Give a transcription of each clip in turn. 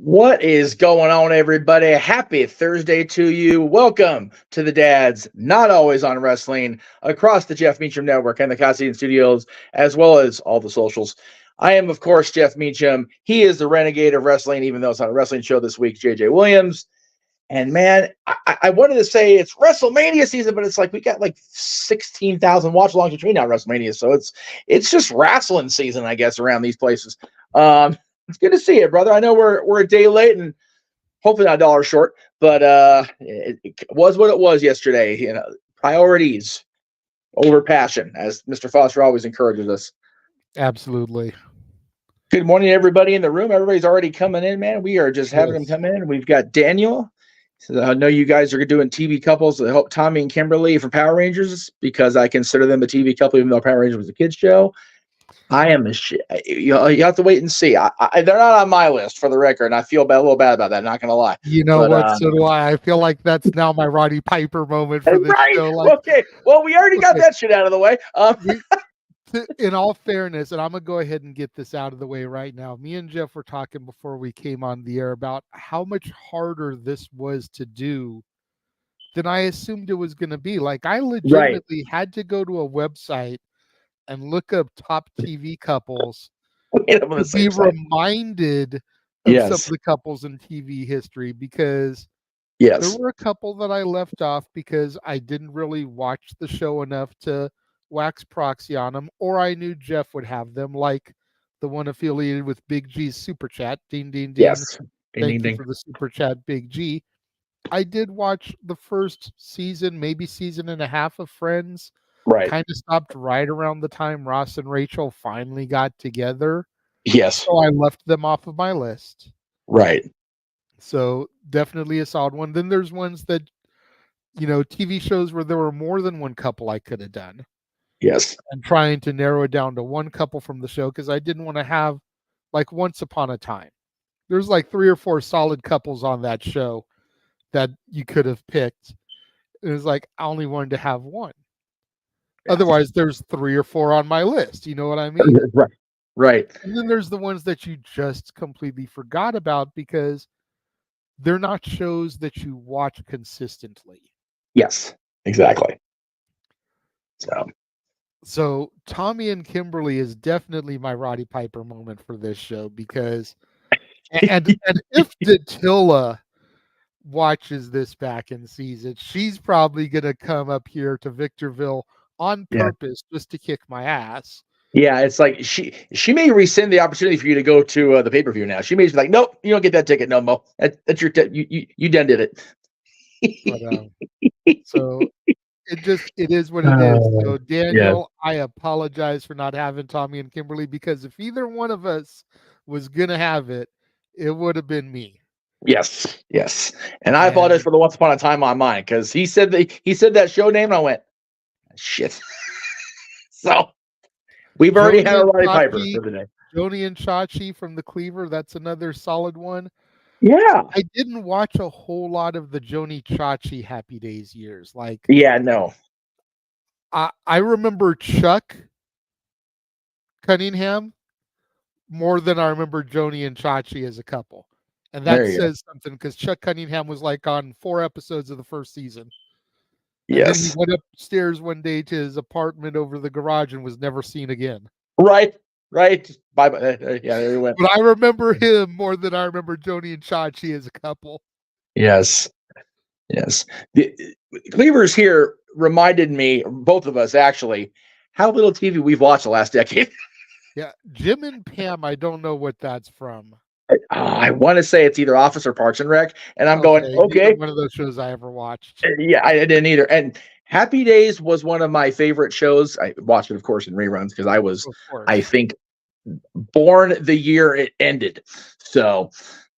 What is going on, everybody? Happy Thursday to you. Welcome to the Dads, not always on wrestling, across the Jeff Meacham Network and the Costain Studios, as well as all the socials. I am, of course, Jeff Meacham. He is the Renegade of wrestling, even though it's not a wrestling show this week, JJ Williams. And man, I wanted to say it's WrestleMania season, but it's like we got like 16,000 watch alongs between now WrestleMania, so it's just wrestling season, I guess, around these places. It's good to see you, brother. I know we're a day late and hopefully not a dollar short, but it was what it was yesterday. You know, priorities over passion, as Mr. Foster always encourages us. Absolutely. Good morning, everybody in the room. Everybody's already coming in, man. We are just having them come in. We've got Daniel. So I know you guys are doing TV couples. I hope Tommy and Kimberly for Power Rangers, because I consider them a TV couple, even though Power Rangers was a kid's show. I am a shit. You have to wait and see. They're not on my list, for the record, and I feel a little bad about that. Not gonna lie. You know what? So do I. I feel like that's now my Roddy Piper moment for this show. Like, okay. Well, we already got that shit out of the way. In all fairness, and I'm gonna go ahead and get this out of the way right now. Me and Jeff were talking before we came on the air about how much harder this was to do than I assumed it was gonna be. Like, I legitimately had to go to a website and look up top TV couples to be reminded of some of the couples in TV history, because there were a couple that I left off because I didn't really watch the show enough to wax proxy on them, or I knew Jeff would have them, like the one affiliated with Big G's Super Chat. Ding, ding, ding. Yes. Thank you for the Super Chat, Big G. I did watch the first season, maybe season and a half of Friends. Right. Kind of stopped right around the time Ross and Rachel finally got together. Yes. So I left them off of my list. Right. So definitely a solid one. Then there's ones that, you know, TV shows where there were more than one couple I could have done. Yes. And trying to narrow it down to one couple from the show, because I didn't want to have like Once Upon a Time. There's like 3 or 4 solid couples on that show that you could have picked. It was like I only wanted to have one. Otherwise, there's 3 or 4 on my list. You know what I mean? Right. Right. And then there's the ones that you just completely forgot about because they're not shows that you watch consistently. Yes, exactly. So Tommy and Kimberly is definitely my Roddy Piper moment for this show, because and if Datilla watches this back and sees it, she's probably gonna come up here to Victorville on purpose just to kick my ass. Yeah, it's like she may rescind the opportunity for you to go to the pay-per-view now. She may be like, nope, you don't get that ticket no more. That's your you done did it. But, so it is what it is. So Daniel, I apologize for not having Tommy and Kimberly, because if either one of us was gonna have it, it would have been me. Yes. And I apologize for the Once Upon a Time on mine, because he said that show name and I went, shit. So we've already had a Roddy Piper for the day. Joni and Chachi from the Cleaver, that's another solid one. Yeah. I didn't watch a whole lot of the Joni Chachi Happy Days years. Like, no. I remember Chuck Cunningham more than I remember Joni and Chachi as a couple. And that says something, because Chuck Cunningham was like on 4 episodes of the first season. And then he went upstairs one day to his apartment over the garage and was never seen again. Right. Bye. Yeah, there he went. But I remember him more than I remember Joni and Chachi as a couple. Yes. The Cleavers here reminded me, both of us actually, how little TV we've watched the last decade. Yeah, Jim and Pam, I don't know what that's from. I want to say it's either Office or Parks and Rec, and I'm going, okay. One of those shows I ever watched. Yeah, I didn't either. And Happy Days was one of my favorite shows. I watched it, of course, in reruns, because I was, I think, born the year it ended. So,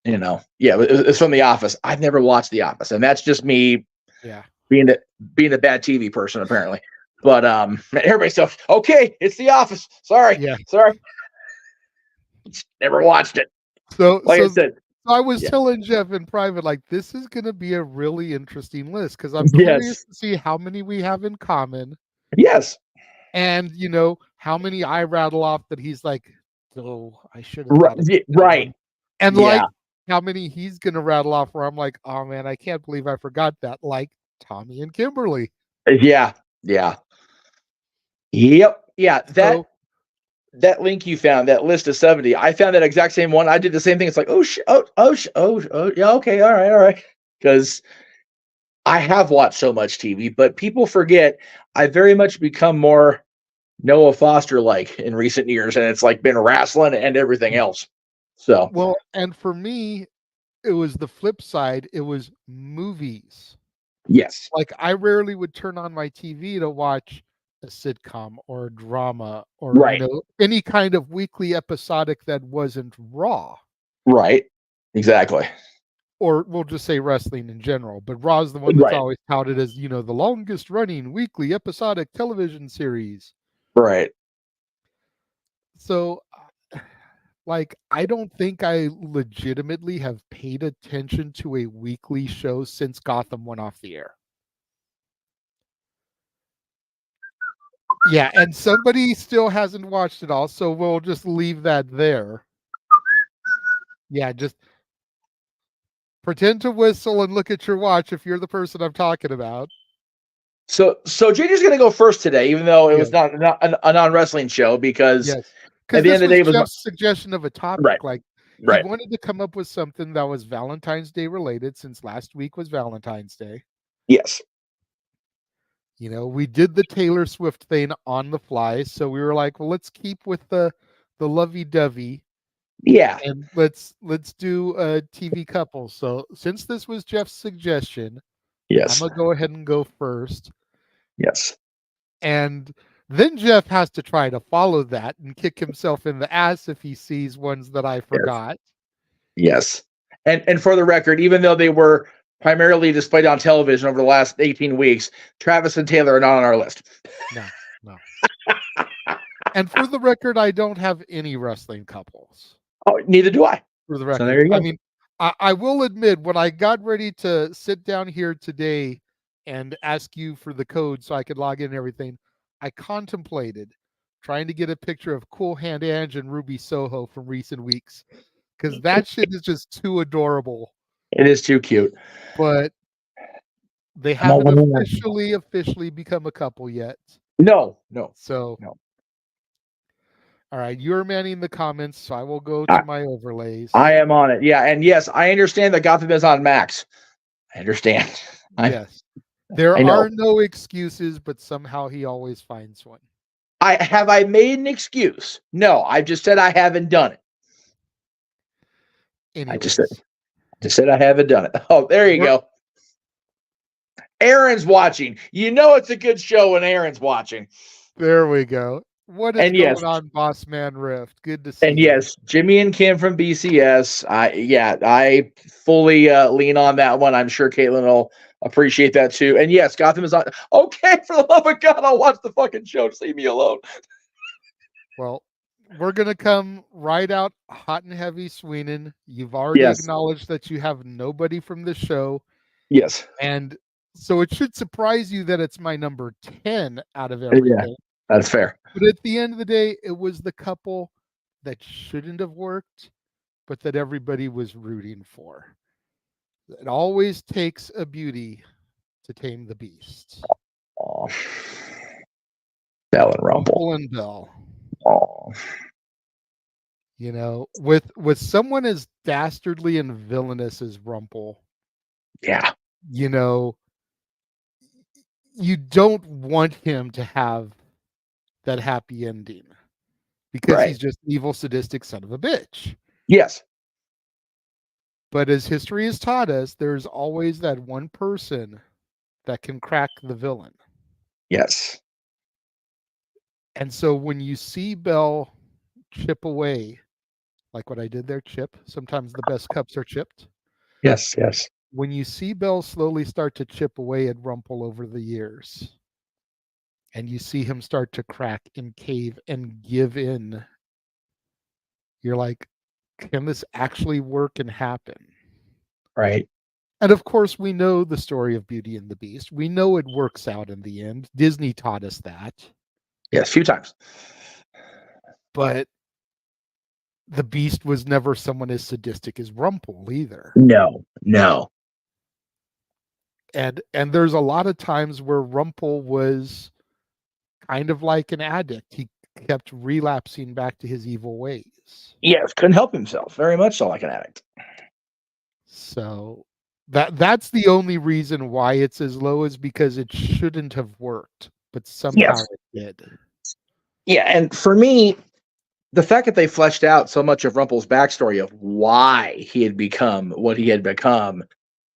it's from The Office. I've never watched The Office, and that's just me being a bad TV person, apparently. But everybody's so, okay, it's The Office. Sorry. Never watched it. So, I said, I was telling Jeff in private, like, this is going to be a really interesting list, because I'm curious to see how many we have in common. Yes. And, how many I rattle off that he's like, oh, I should have. Right. And like, how many he's going to rattle off where I'm like, oh man, I can't believe I forgot that. Like Tommy and Kimberly. Yeah. Yep. Yeah. So, That link you found, that list of 70, I found that exact same one. I did the same thing. It's like, yeah, okay, all right. Because I have watched so much TV, but people forget I very much become more Noah Foster like in recent years, and it's like been wrestling and everything else. So, well, and for me, it was the flip side. It was movies. yes, Like I rarely would turn on my TV to watch a sitcom or a drama or right, any kind of weekly episodic that wasn't Raw. right, exactly, Or we'll just say wrestling in general, but Raw is the one that's right, always touted as, the longest running weekly episodic television series. right. So like I don't think I legitimately have paid attention to a weekly show since Gotham went off the air. Yeah, and somebody still hasn't watched it all, so we'll just leave that there. Yeah, just pretend to whistle and look at your watch if you're the person I'm talking about. So JJ's going to go first today, even though it was Yes. not a non-wrestling show, because Yes. at Because the this end of the was day, it was Jeff's suggestion of a topic. right, Like he right, wanted to come up with something that was Valentine's Day related since last week was Valentine's Day. yes, We did the Taylor Swift thing on the fly, so we were like, well, let's keep with the lovey-dovey yeah, and let's do a TV couple. So since this was Jeff's suggestion, I'm yes, gonna go ahead and go first. yes, And then Jeff has to try to follow that and kick himself in the ass if he sees ones that I yes, forgot. yes. And for the record, even though they were primarily displayed on television over the last 18 weeks, Travis and Taylor are not on our list. No. And for the record, I don't have any wrestling couples. Oh, neither do I. For the So record, there you go. I mean, I will admit when I got ready to sit down here today and ask you for the code so I could log in and everything, I contemplated trying to get a picture of Cool Hand Ange and Ruby Soho from recent weeks because that shit is just too adorable. It is too cute. But they I'm not haven't one of them. officially become a couple yet. No. So, No. all right, you're manning the comments, so I will go I, to my overlays. I am on it. Yeah, and yes, I understand that Gotham is on Max. I understand. Yes. There I know. are no excuses, but somehow he always finds one. I made an excuse? No, I just said I haven't done it. Anyways, I just said I haven't done it. Oh, there you go. Aaron's watching. You know it's a good show when Aaron's watching. There we go. What is going on, Boss Man Rift? Good to see you. And yes, Jimmy and Kim from BCS. I fully lean on that one. I'm sure Caitlin will appreciate that too. And yes, Gotham is on. Okay, for the love of God, I'll watch the fucking show. Just leave me alone. Well, we're gonna come right out hot and heavy swinging. You've already acknowledged that you have nobody from the show. Yes. And so it should surprise you that it's my number 10 out of everything. Yeah, that's fair. But at the end of the day, it was the couple that shouldn't have worked, but that everybody was rooting for. It always takes a beauty to tame the beast. Oh. Bell and Rumble. And Bell. Oh. With someone as dastardly and villainous as Rumple. Yeah. You don't want him to have that happy ending because he's just an evil, sadistic son of a bitch. Yes. But as history has taught us, there's always that one person that can crack the villain. Yes. And so when you see Bell chip away, like what I did there, chip, sometimes the best cups are chipped. Yes. When you see Bell slowly start to chip away at Rumple over the years, and you see him start to crack and cave and give in, you're like, can this actually work and happen? Right. And of course, we know the story of Beauty and the Beast. We know it works out in the end. Disney taught us that. Yes, a few times. But the Beast was never someone as sadistic as Rumpel either. No. And there's a lot of times where Rumpel was kind of like an addict. He kept relapsing back to his evil ways. Yes, couldn't help himself. Very much so like an addict. So that's the only reason why it's as low, is because it shouldn't have worked, but somehow it did. Yeah, and for me, the fact that they fleshed out so much of Rumpel's backstory of why he had become what he had become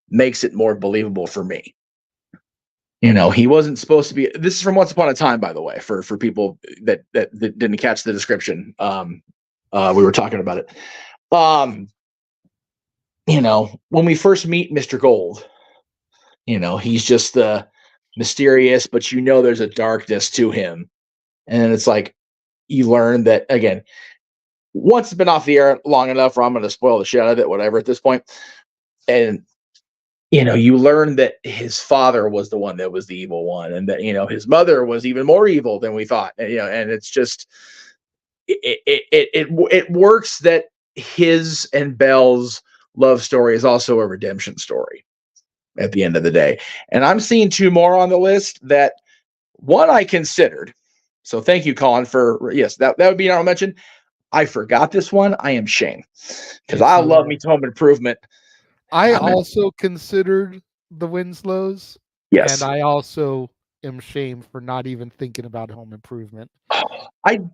makes it more believable for me. He wasn't supposed to be. This is from Once Upon a Time, by the way, for people that didn't catch the description. We were talking about it. When we first meet Mr. Gold, he's just the mysterious, but there's a darkness to him, and it's like you learn that again. Once it's been off the air long enough, or I'm going to spoil the shit out of it, whatever at this point, and you learn that his father was the one that was the evil one, and that his mother was even more evil than we thought. And it's just it works that his and Belle's love story is also a redemption story at the end of the day. And I'm seeing two more on the list that one I considered. So thank you, Colin, for yes, that would be an honorable mention. I forgot this one. I am ashamed because I love me Home Improvement. I also considered the Winslows. Yes. And I also am ashamed for not even thinking about Home Improvement.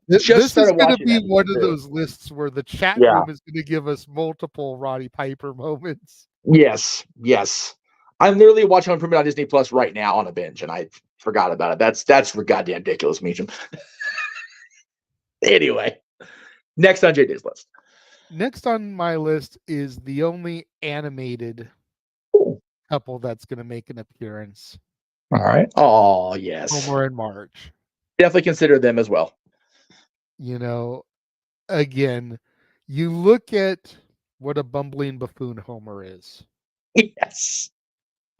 This is going to be one of those lists where the chat room is going to give us multiple Roddy Piper moments. Yes. I'm literally watching Home Improvement on Disney Plus right now on a binge, and I forgot about it. That's for goddamn ridiculous, Meacham. Anyway, next on JJ's list. Next on my list is the only animated couple that's going to make an appearance. All right. Oh, yes. Homer and Marge. Definitely consider them as well. Again, you look at what a bumbling buffoon Homer is. Yes.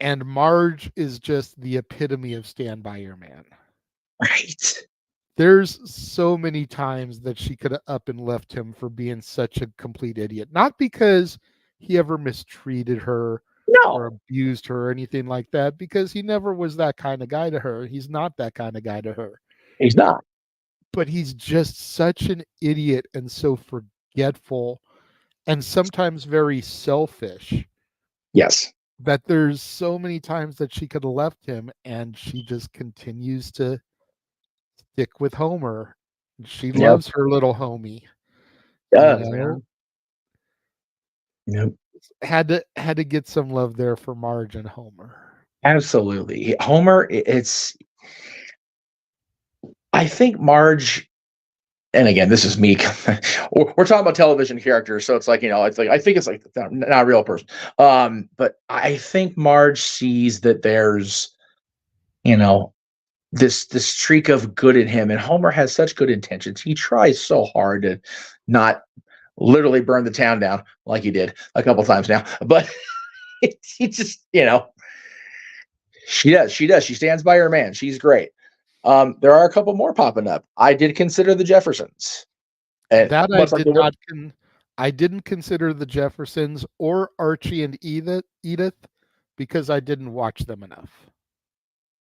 And Marge is just the epitome of stand by your man. Right. There's so many times that she could have up and left him for being such a complete idiot. Not because he ever mistreated her or abused her or anything like that, because he never was that kind of guy to her. He's not that kind of guy to her. He's not. But he's just such an idiot and so forgetful and sometimes very selfish. Yes. That there's so many times that she could have left him, and she just continues to stick with Homer. She loves her little homie. Man. Yep. Had to get some love there for Marge and Homer. Absolutely. Homer, I think Marge, and again, this is me. We're talking about television characters, so it's like, I think it's like not a real person. But I think Marge sees that there's, this streak of good in him, and Homer has such good intentions. He tries so hard to not literally burn the town down like he did a couple times now, but he just, she does. She stands by her man. She's great. There are a couple more popping up. I did consider the Jeffersons. And that I didn't consider the Jeffersons or Archie and Edith because I didn't watch them enough.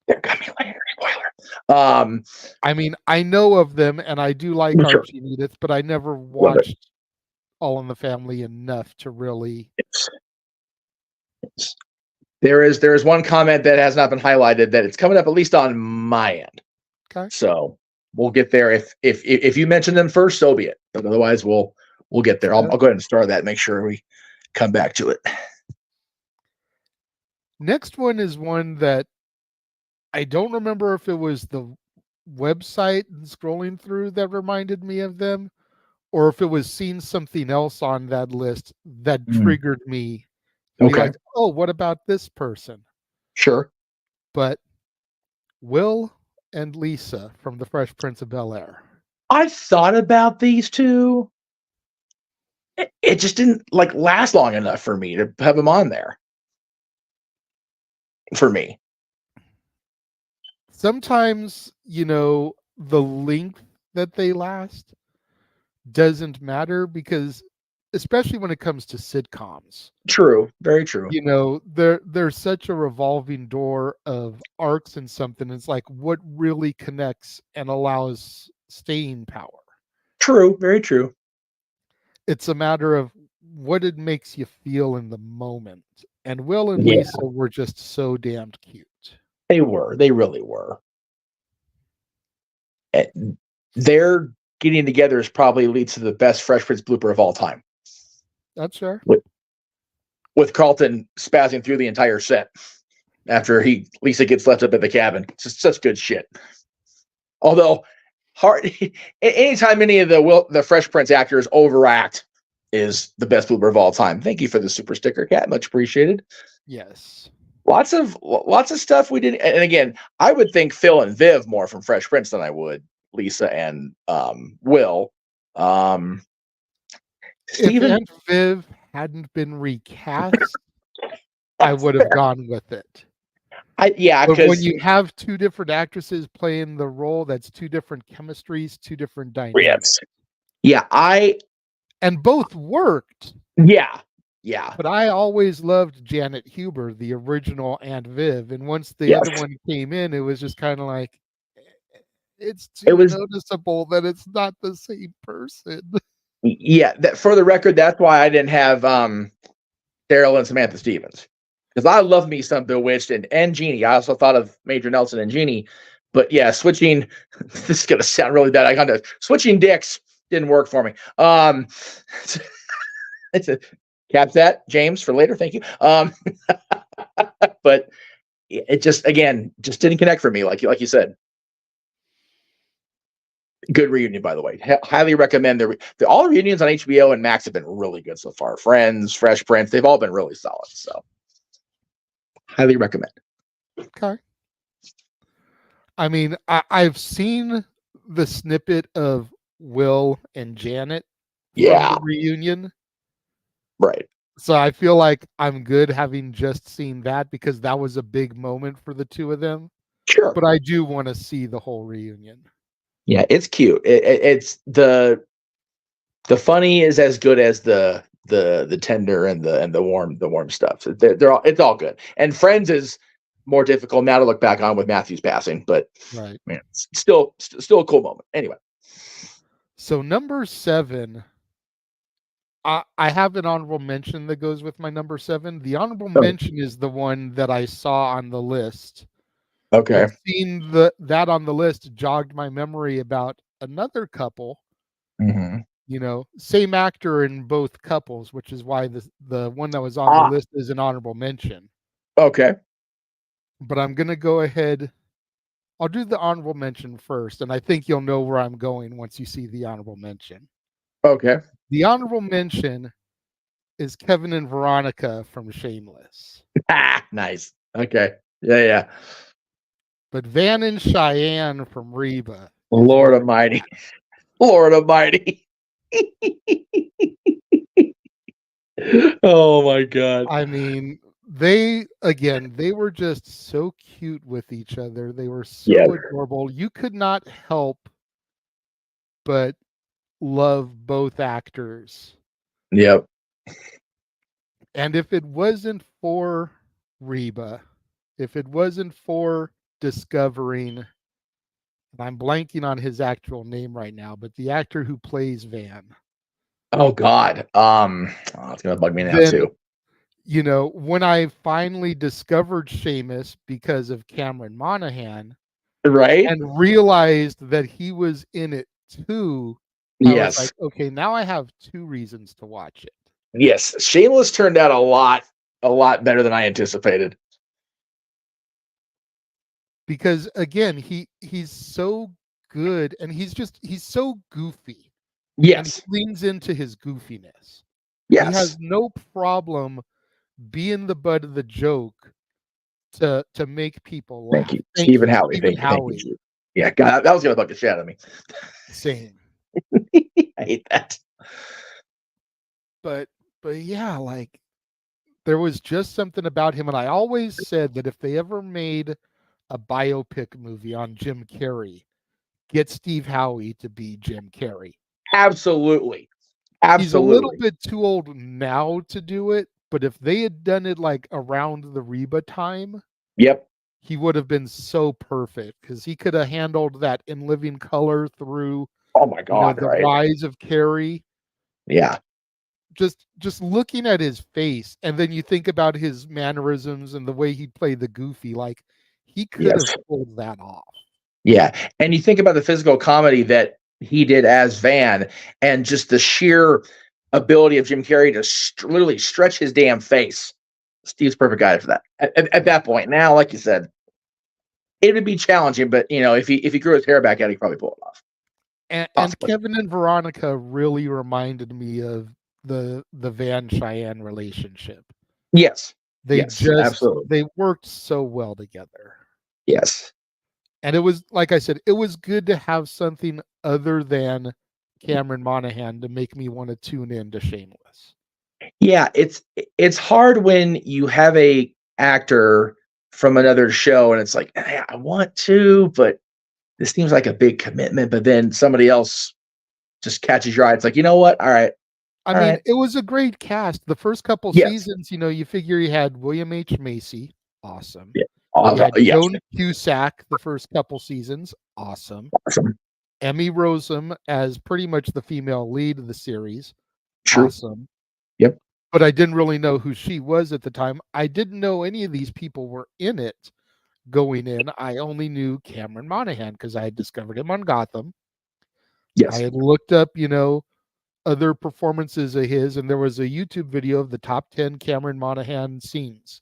They're coming later. Spoiler. I mean, I know of them, and I do like Archie and Edith, but I never watched All in the Family enough to really. There is one comment that has not been highlighted that it's coming up at least on my end. Okay. So we'll get there. If you mention them first, so be it. But otherwise, we'll get there. I'll go ahead and start that. Make sure we come back to it. Next one is one that I don't remember if it was the website scrolling through that reminded me of them, or if it was seeing something else on that list that triggered me. Okay. Like, oh, what about this person? Sure. But Will and Lisa from The Fresh Prince of Bel-Air. I thought about these two. It just didn't last long enough for me to have them on there. For me. Sometimes, the length that they last doesn't matter because, especially when it comes to sitcoms, True. Very true. you know, there's such a revolving door of arcs and something. It's like what really connects and allows staying power. True. Very true. It's a matter of what it makes you feel in the moment. And Will and Yeah, Lisa were just so damned cute. they were. They really were. And their getting together is probably leads to the best Fresh Prince blooper of all time. That's fair. With Carlton spazzing through the entire set after Lisa gets left up at the cabin. It's just such good shit. Although anytime any of the Fresh Prince actors overact is the best blooper of all time. Thank you for the super sticker, Cat. Much appreciated. Yes. Lots of stuff we did. And again, I would think Phil and Viv more from Fresh Prince than I would Lisa and Will. If Aunt Viv hadn't been recast, I would have gone with it. But when you have two different actresses playing the role, that's two different chemistries, two different dynamics. Yeah, and both worked. Yeah. But I always loved Janet Huber, the original Aunt Viv, and once the other one came in, it was just kind of like it's noticeable that it's not the same person. Yeah, for the record, that's why I didn't have Daryl and Samantha Stevens, because I love me some Bewitched and Jeannie. I also thought of Major Nelson and Jeannie, but yeah, switching. This is gonna sound really bad. I kind of switching dicks didn't work for me. It's a cap that James for later. Thank you. But it just didn't connect for me, like you said. Good reunion, by the way. Highly recommend all the reunions on HBO and Max have been really good so far. Friends, Fresh Prince, they've all been really solid. So highly recommend. Okay. I mean, I've seen the snippet of Will and Janet from the reunion. Right. So I feel like I'm good having just seen that because that was a big moment for the two of them. Sure. But I do want to see the whole reunion. Yeah, it's cute. It's the funny is as good as the tender and the warm stuff. So it's all good. And Friends is more difficult now to look back on with Matthew's passing, but right, man, it's still a cool moment. Anyway, so number 7, I have an honorable mention that goes with my number 7. The honorable mention is the one that I saw on the list. Okay. But seeing that on the list jogged my memory about another couple. Mm-hmm. You know, same actor in both couples, which is why the one that was on the list is an honorable mention. Okay. But I'm going to go ahead. I'll do the honorable mention first, and I think you'll know where I'm going once you see the honorable mention. Okay. The honorable mention is Kevin and Veronica from Shameless. Nice. Okay. Yeah. But Van and Cheyenne from Reba. Lord Almighty. Lord Almighty. Oh my God. I mean, they were just so cute with each other. They were so adorable. You could not help but love both actors. Yep. And if it wasn't for Reba, if it wasn't for discovering, and I'm blanking on his actual name right now, but the actor who plays Van. Oh God. It's gonna bug me now too. You know, when I finally discovered Seamus because of Cameron Monaghan, right, and realized that he was in it too, I was like, okay, now I have 2 reasons to watch it. Yes, Shameless turned out a lot better than I anticipated. Because again, he's so good, and he's so goofy. Yes, and he leans into his goofiness. Yes, he has no problem being the butt of the joke to make people laugh. Thank you, Stephen Howie. Thank you. Yeah, God, that was gonna bug the shit out of me. Same. I hate that. But yeah, like there was just something about him, and I always said that if they ever made a biopic movie on Jim Carrey, get Steve Howie to be Jim Carrey. Absolutely. He's a little Absolutely. bit too old now to do it, but if they had done it like around the Reba time, Yep. he would have been so perfect because he could have handled that in living color through, Oh my God, the right? rise of Carrie. Yeah. Just looking at his face, and then you think about his mannerisms and the way he played the goofy, like he could have Yes. pulled that off. Yeah. And you think about the physical comedy that he did as Van and just the sheer ability of Jim Carrey to literally stretch his damn face. Steve's perfect guy for that. At that point, now, like you said, it would be challenging, but if he grew his hair back out, he could probably pull it off. And Possibly. Kevin and Veronica really reminded me of the Van Cheyenne relationship. Yes. They Yes. Absolutely. they worked so well together. Yes. And it was, like I said, it was good to have something other than Cameron Monaghan to make me want to tune in to Shameless. Yeah, it's hard when you have a actor from another show and it's like, "Hey, I want to, but this seems like a big commitment." But then somebody else just catches your eye. It's like, you know what? All right, I all mean, right. it was a great cast. The first couple Yes. seasons, you figure you had William H. Macy, awesome. Yeah. You had Yes. Joan Cusack the first couple seasons, awesome. Awesome. Emmy Rossum as pretty much the female lead of the series, True. awesome. Yep. But I didn't really know who she was at the time. I didn't know any of these people were in it going in. I only knew Cameron Monaghan because I had discovered him on Gotham. I Yes. had looked up, other performances of his, and there was a YouTube video of the top 10 Cameron Monaghan scenes.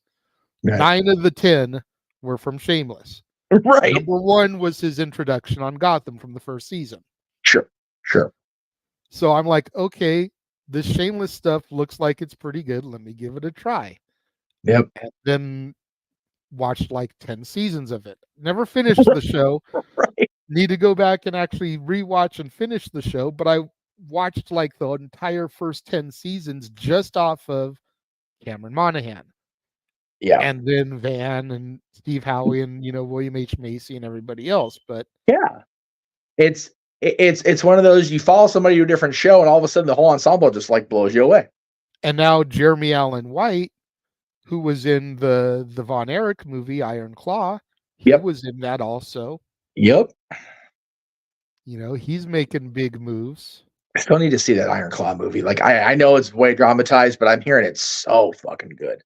Right. 9 of the 10 were from Shameless. Right. Number 1 was his introduction on Gotham from the first season. Sure. Sure. So I'm like, okay, this Shameless stuff looks like it's pretty good. Let me give it a try. Yep. And then watched like 10 seasons of it. Never finished the show. Right. Need to go back and actually rewatch and finish the show, but I watched like the entire first 10 seasons just off of Cameron Monaghan. Yeah. And then Van and Steve Howie and William H. Macy and everybody else. But Yeah. It's one of those, you follow somebody to a different show and all of a sudden the whole ensemble just like blows you away. And now Jeremy Allen White, who was in the Von Erich movie Iron Claw, he was in that also. Yep. He's making big moves. I still need to see that Iron Claw movie. Like I know it's way dramatized, but I'm hearing it's so fucking good.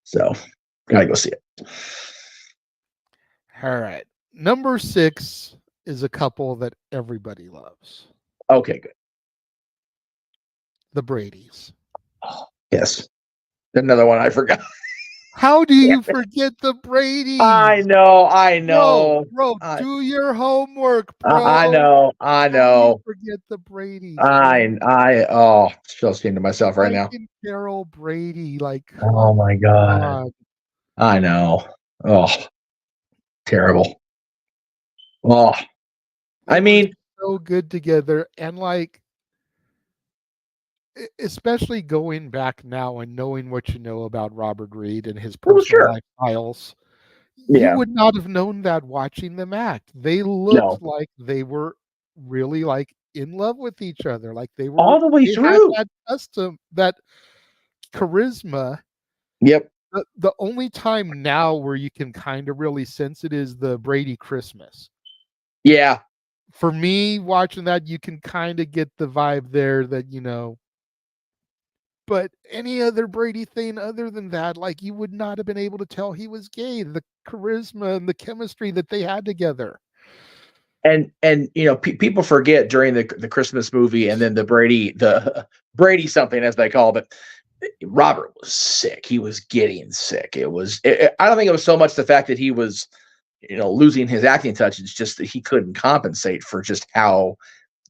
So gotta go see it. All right. Number 6 is a couple that everybody loves. Okay, good. The Bradys. Oh, yes. Another one I forgot. How do you forget the Bradys? I know. Bro, do your homework, bro. I know. How do you forget the Bradys? Still speaking to myself right now. Carol Brady, like, oh my God. I know. Oh, terrible. Oh, I mean, so good together, and like, especially going back now and knowing what you know about Robert Reed and his personal life files, you would not have known that watching them act. They looked like they were really like in love with each other, like they were all the way through. Had that custom, that charisma. Yep. The only time now where you can kind of really sense it is the Brady Christmas. Yeah. For me, watching that, you can kind of get the vibe there that, but any other Brady thing other than that, like, you would not have been able to tell he was gay. The charisma and the chemistry that they had together. And people forget during the Christmas movie and then the Brady something, as they call it, Robert was sick. He was getting sick. I don't think it was so much the fact that he was, losing his acting touch. It's just that he couldn't compensate for just how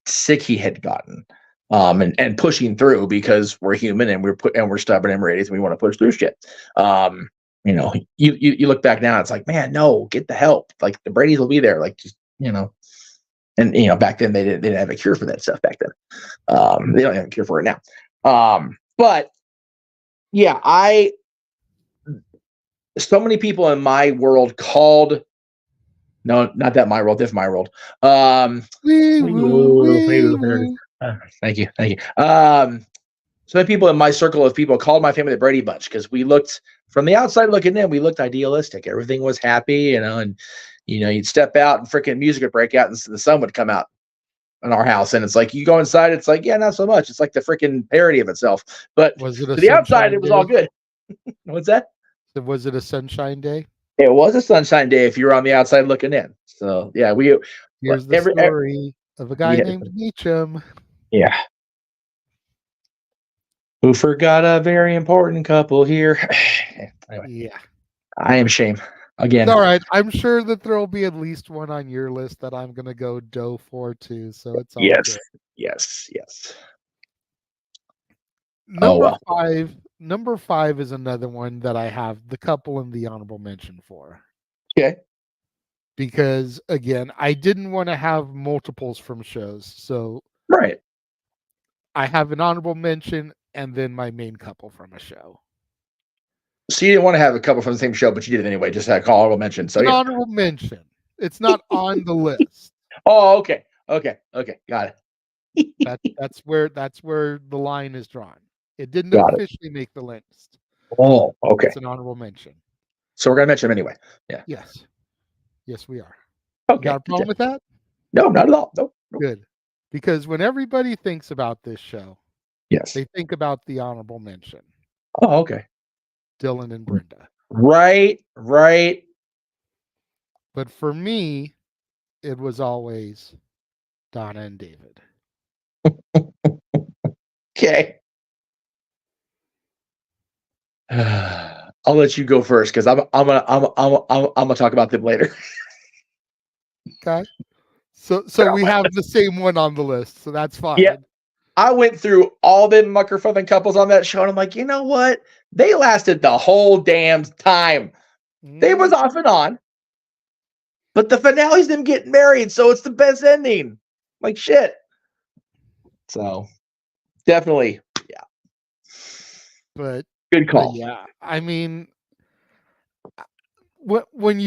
sick he had gotten. And pushing through, because we're human and we're stubborn and Brady's and we want to push through shit. You look back now, it's like, man, no, get the help. Like the Brady's will be there. Like, just, and back then they didn't have a cure for that stuff back then. They don't have a cure for it now. But yeah, so many people in my world called, no, not that my world, different my world. Thank you. So many people in my circle of people called my family the Brady Bunch because we looked from the outside looking in, we looked idealistic. Everything was happy, and you'd step out and freaking music would break out and the sun would come out in our house. And it's like you go inside, it's like, yeah, not so much. It's like the freaking parody of itself. But Was it a to the outside, sunshine it was day? all good. What's that? Was it a sunshine day? It was a sunshine day if you were on the outside looking in. So yeah, Here's the story of a guy named Meacham. Yeah. Who forgot a very important couple here. Anyway, Yeah. I am shame again. It's all right. I'm sure that there will be at least one on your list that I'm going to go dough for too. So it's all good. Yes. Number five is another one that I have the couple in the honorable mention for. Okay. Because again, I didn't want to have multiples from shows. So right. I have an honorable mention and then my main couple from a show. So you didn't want to have a couple from the same show, but you did it anyway. Just had honorable mention. So honorable mention. It's not on the list. Oh, okay. Got it. That's where the line is drawn. It didn't officially make the list. Oh, okay. It's an honorable mention. So we're gonna mention them anyway. Yeah. Yes, we are. Okay. You got a problem with that? No, not at all. Nope. Good. Because when everybody thinks about this show, yes, they think about the honorable mention. Oh, okay. Dylan and Brenda. Right. But for me, it was always Donna and David. Okay. I'll let you go first because I'm gonna talk about them later. Okay. So we have the same one on the list, so that's fine. Yeah. I went through all the mucker-fucking couples on that show, and I'm like, you know what? They lasted the whole damn time. They was off and on, but the finale's them getting married, so it's the best ending. Like shit. So definitely, yeah. But good call. But yeah, I mean, when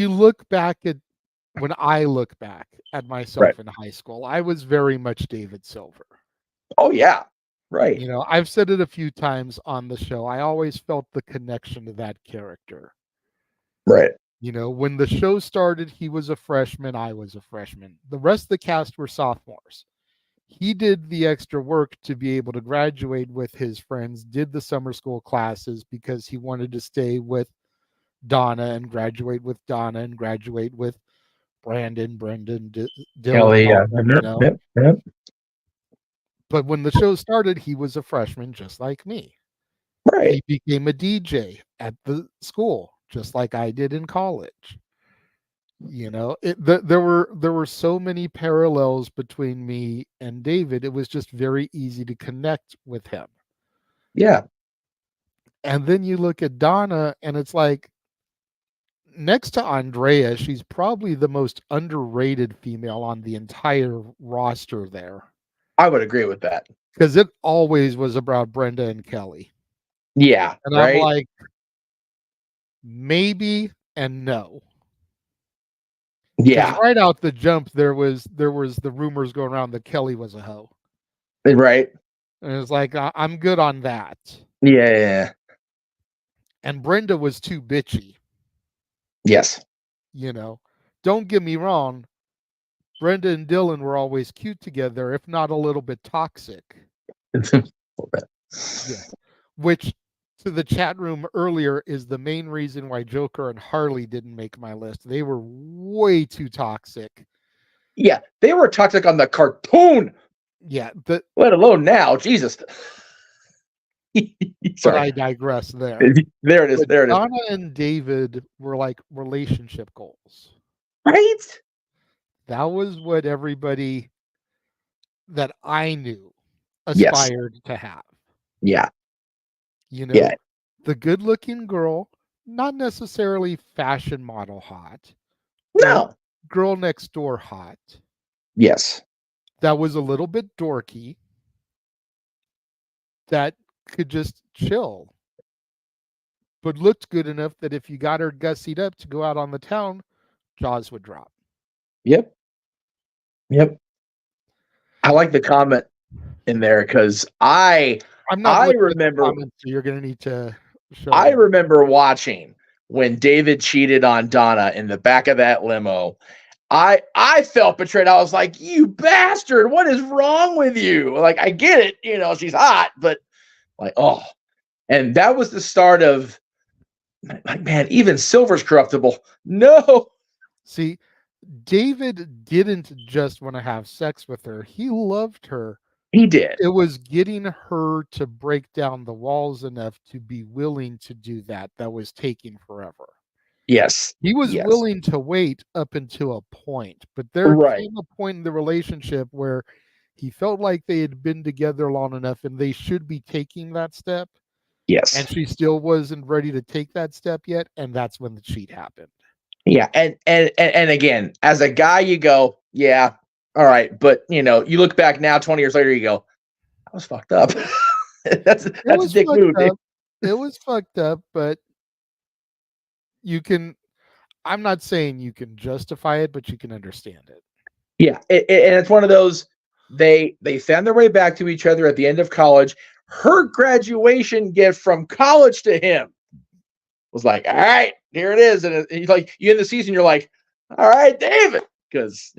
I look back at myself in high school, I was very much David Silver. Oh yeah, right. I've said it a few times on the show. I always felt the connection to that character. Right. When the show started, he was a freshman, I was a freshman. The rest of the cast were sophomores. He did the extra work to be able to graduate with his friends, did the summer school classes because he wanted to stay with Donna and graduate with Donna and graduate with Brandon, Brendan, Dylan. Yep. But when the show started, he was a freshman just like me. Right. He became a DJ at the school just like I did in college. There were so many parallels between me and David. It was just very easy to connect with him. Yeah. And then you look at Donna and it's like, next to Andrea, she's probably the most underrated female on the entire roster there. I would agree with that. Because it always was about Brenda and Kelly. Yeah. And I'm like, maybe and no. Yeah. Right out the jump, there was the rumors going around that Kelly was a hoe. Right. And it's like, I'm good on that. Yeah. And Brenda was too bitchy. Yes. Don't get me wrong. Brenda and Dylan were always cute together, if not a little bit toxic. Yeah. Which, to the chat room earlier, is the main reason why Joker and Harley didn't make my list. They were way too toxic. Yeah, they were toxic on the cartoon. Yeah. Let alone now. Jesus. But I digress there. There it is. Donna and David were like relationship goals. Right? That was what everybody that I knew aspired to have. Yeah. The good-looking girl, not necessarily fashion model hot. No. Girl next door hot. Yes. That was a little bit dorky. That could just chill. But looked good enough that if you got her gussied up to go out on the town, jaws would drop. Yep. I like the comment in there because I remember so you're gonna need to show I them. remember watching when David cheated on Donna in the back of that limo. I felt betrayed. I was like, "You bastard! What is wrong with you?" Like, I get it, she's hot, but like, oh, and that was the start of like, man, even Silver's corruptible. No, See, David didn't just want to have sex with her. He loved her. he did. It was getting her to break down the walls enough to be willing to do that was taking forever. Yes, He was yes, willing to wait up until a point, but there right. came a point in the relationship where he felt like they had been together long enough and they should be taking that step. Yes, And she still wasn't ready to take that step yet, and that's when the cheat happened. yeah, and again, as a guy, you go, yeah, all right, but you look back now, 20 years later, you go, I was fucked up. that's a dick move. It was fucked up, but I'm not saying you can justify it, but you can understand it. Yeah, and it's one of those, they found their way back to each other at the end of college. Her graduation gift from college to him was like, all right, here it is. And he's like, you end the season, you're like, all right, David, because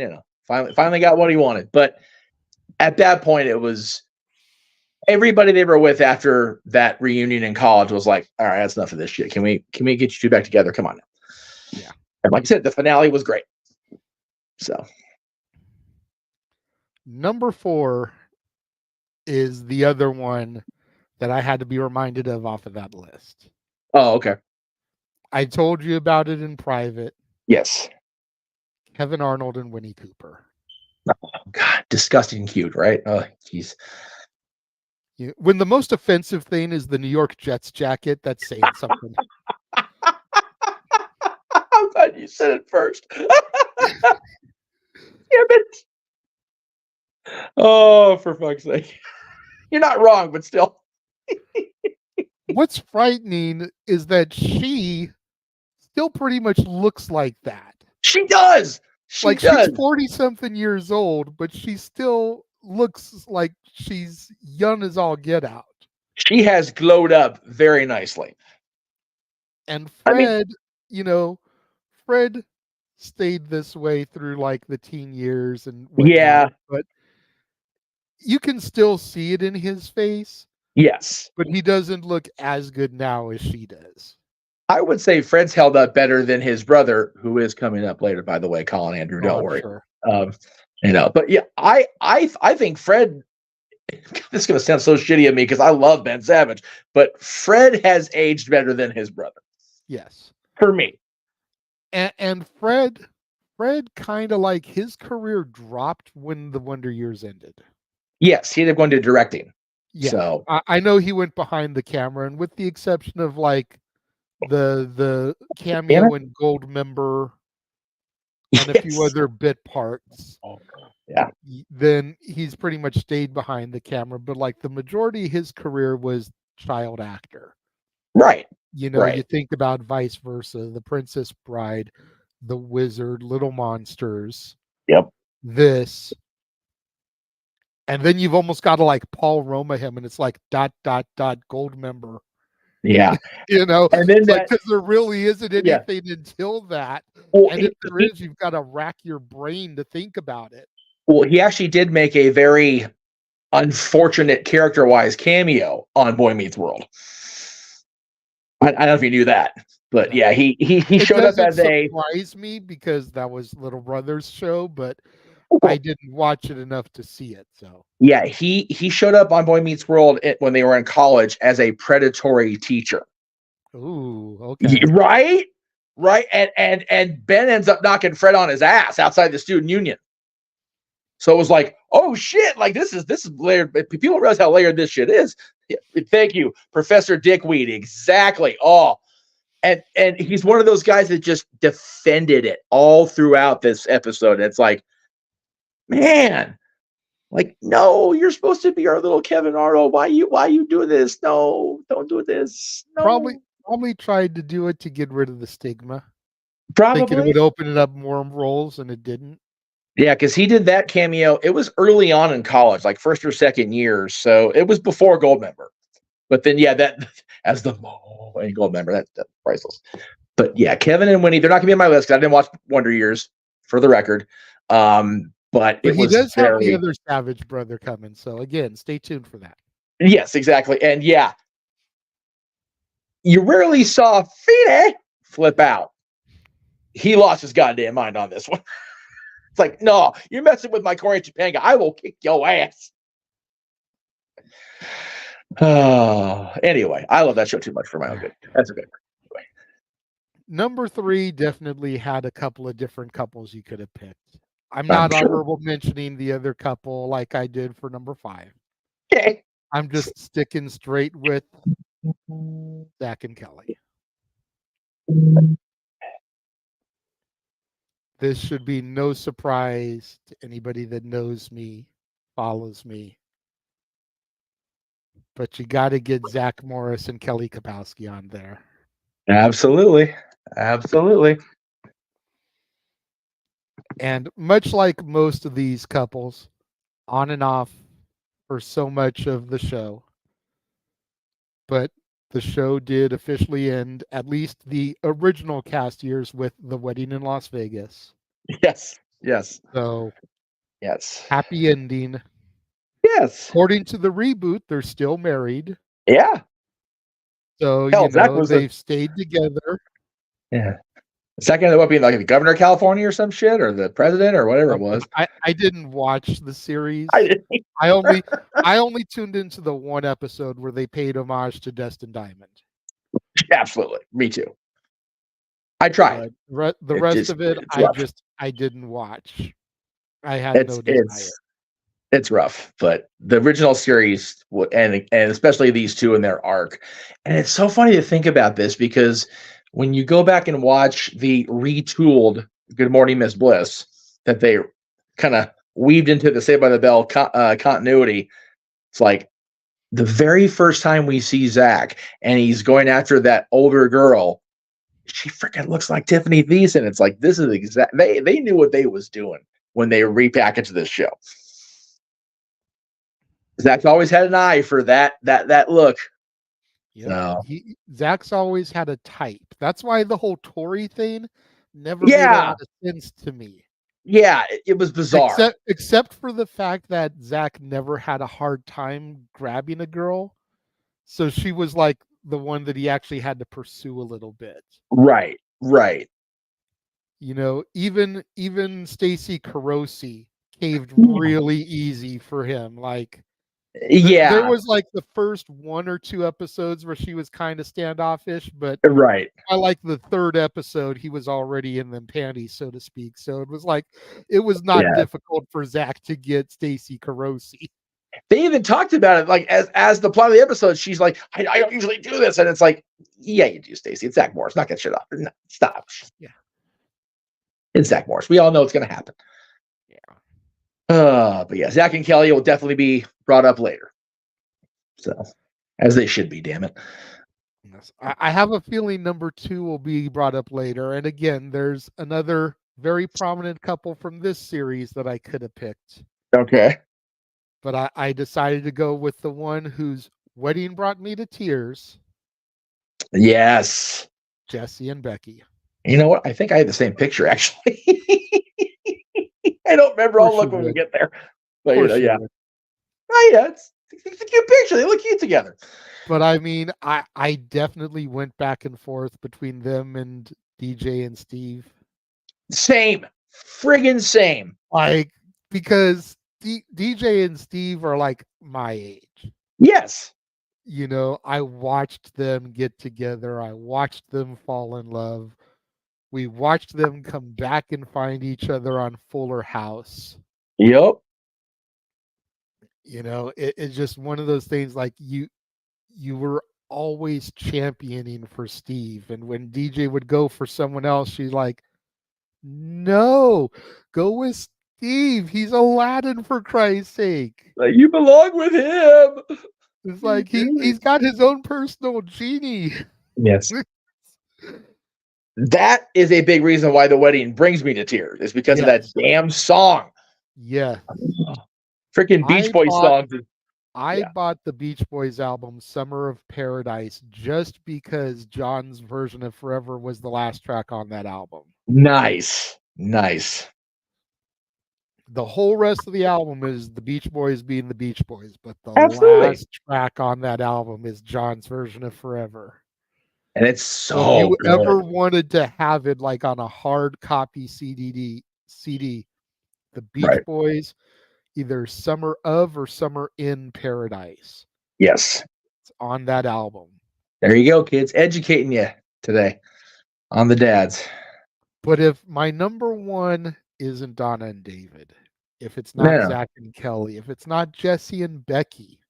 finally got what he wanted. But at that point, it was everybody they were with after that reunion in college was like, all right, that's enough of this shit. Can we get you two back together? Come on now. Yeah. And like I said, the finale was great. So number 4 is the other one that I had to be reminded of off of that list. Oh, okay. I told you about it in private. Yes. Kevin Arnold and Winnie Cooper. Oh, God, disgusting cute, right? Oh, jeez. When the most offensive thing is the New York Jets jacket, that's saying something. I'm glad you said it first. Damn it. Oh, for fuck's sake. You're not wrong, but still. What's frightening is that she still pretty much looks like that. She does. She's 40-something years old, but she still looks like she's young as all get out. She has glowed up very nicely. And Fred, Fred stayed this way through like the teen years and whatnot, yeah, but you can still see it in his face. Yes. But he doesn't look as good now as she does. I would say Fred's held up better than his brother, who is coming up later, by the way, Colin Andrew. Don't worry. Sure. But yeah, I think Fred, this is going to sound so shitty of me because I love Ben Savage, but Fred has aged better than his brother. Yes. For me. And Fred kind of like his career dropped when the Wonder Years ended. Yes, he ended up going to directing. Yeah. So I know he went behind the camera, and with the exception of like the cameo in Goldmember and a few other bit parts. Yeah. Then he's pretty much stayed behind the camera, but like the majority of his career was child actor. Right. You think about Vice Versa, The Princess Bride, The Wizard, Little Monsters. Yep. This. And then you've almost got to like Paul Roma him, and it's like ... Goldmember. Yeah. And then because there really isn't anything until that. Well, and if there is, you've got to rack your brain to think about it. Well, he actually did make a very unfortunate character-wise cameo on Boy Meets World. I don't know if you knew that, but yeah, he showed up as a. It surprised me because that was Little Brother's show, but I didn't watch it enough to see it. So yeah, he showed up on Boy Meets World when they were in college as a predatory teacher. Ooh, okay, right, and Ben ends up knocking Fred on his ass outside the student union. So it was like, oh shit, like this is layered. People realize how layered this shit is. Yeah, thank you, Professor Dickweed. Exactly. Oh, and he's one of those guys that just defended it all throughout this episode. It's like, man, like, no, you're supposed to be our little Kevin Arnold. Why you do this? No, don't do this. No. Probably tried to do it to get rid of the stigma. Probably thinking it would open it up more roles, and it didn't. Yeah, because he did that cameo. It was early on in college, like first or second year. So it was before Goldmember. But then, yeah, that as the and Goldmember, that's priceless. But yeah, Kevin and Winnie, they're not going to be on my list because I didn't watch Wonder Years, for the record. But it he was does have the very, other Savage brother coming. So again, stay tuned for that. yes, exactly. And yeah, you rarely saw Fide flip out. He lost his goddamn mind on this one. It's like, no, you're messing with my Corey Topanga. I will kick your ass. Anyway, I love that show too much for my own good. That's okay. Anyway. Number 3 definitely had a couple of different couples you could have picked. I'm not honorable mentioning the other couple like I did for number 5. Okay. I'm just sticking straight with Zach and Kelly. This should be no surprise to anybody that knows me, follows me. But you got to get Zach Morris and Kelly Kapowski on there. Absolutely. Absolutely. And much like most of these couples, on and off for so much of the show. But the show did officially end, at least the original cast years, with the wedding in Las Vegas. Yes. Yes. So, yes. Happy ending. Yes. According to the reboot, they're still married. Yeah. So, hell, they've stayed together. Yeah. Second, what being like the governor of California or some shit, or the president, or whatever it was. I didn't watch the series. I didn't. I only tuned into the one episode where they paid homage to Destin Diamond. Absolutely, me too. I tried. The rest of it, I didn't watch. I had no desire. It's rough, but the original series and especially these two in their arc, and it's so funny to think about this because when you go back and watch the retooled Good Morning Miss Bliss that they kind of weaved into the Saved by the Bell continuity, it's like the very first time we see Zach and he's going after that older girl, she freaking looks like Tiffany Thiessen. It's like, this is they knew what they was doing when they repackaged this show. Zach's always had an eye for that look. Yeah, Zach's always had a type. That's why the whole Tory thing never made a lot of sense to me. Yeah, it was bizarre. Except for the fact that Zach never had a hard time grabbing a girl. So she was like the one that he actually had to pursue a little bit. Right. Even Stacey Carosi caved really easy for him. Like, yeah, there was like the first 1 or 2 episodes where she was kind of standoffish, but right. I like the 3rd episode, he was already in them panties, so to speak. So it was not difficult for Zach to get Stacey Carosi. They even talked about it like as the plot of the episode. She's like, I don't usually do this, and it's like, yeah, you do, Stacey. It's Zach Morris. Knock that shit off. No, stop. Yeah, it's Zach Morris. We all know it's going to happen. But yeah, Zach and Kelly will definitely be brought up later. So, as they should be, damn it. Yes. I have a feeling number 2 will be brought up later. And again, there's another very prominent couple from this series that I could have picked. Okay. But I decided to go with the one whose wedding brought me to tears. Yes. Jesse and Becky. You know what? I think I had the same picture, actually. I don't remember. I'll look when we get there. But yeah. Oh, yeah, it's a cute picture. They look cute together. But I mean, I definitely went back and forth between them and DJ and Steve. Same. Friggin' same. Like, because DJ and Steve are like my age. Yes. I watched them get together. I watched them fall in love. We watched them come back and find each other on Fuller House. Yep. It's just one of those things, like you were always championing for Steve. And when DJ would go for someone else, she's like, no, go with Steve. He's Aladdin, for Christ's sake. You belong with him. It's like he's got his own personal genie. Yes. That is a big reason why the wedding brings me to tears. Is because of that Yes. damn song. Yeah. Freaking Beach Boys songs. I bought the Beach Boys album Summer of Paradise just because John's version of Forever was the last track on that album. Nice. The whole rest of the album is the Beach Boys being the Beach Boys, but the Absolutely. last track on that album is John's version of Forever. And it's So if so you good. ever wanted to have it like on a hard copy CD, the Beach Boys, either Summer of or Summer in Paradise. Yes. It's on that album. There you go, kids. Educating you today on the dads. But if my number one isn't Donna and David, if it's not Zach and Kelly, if it's not Jesse and Becky,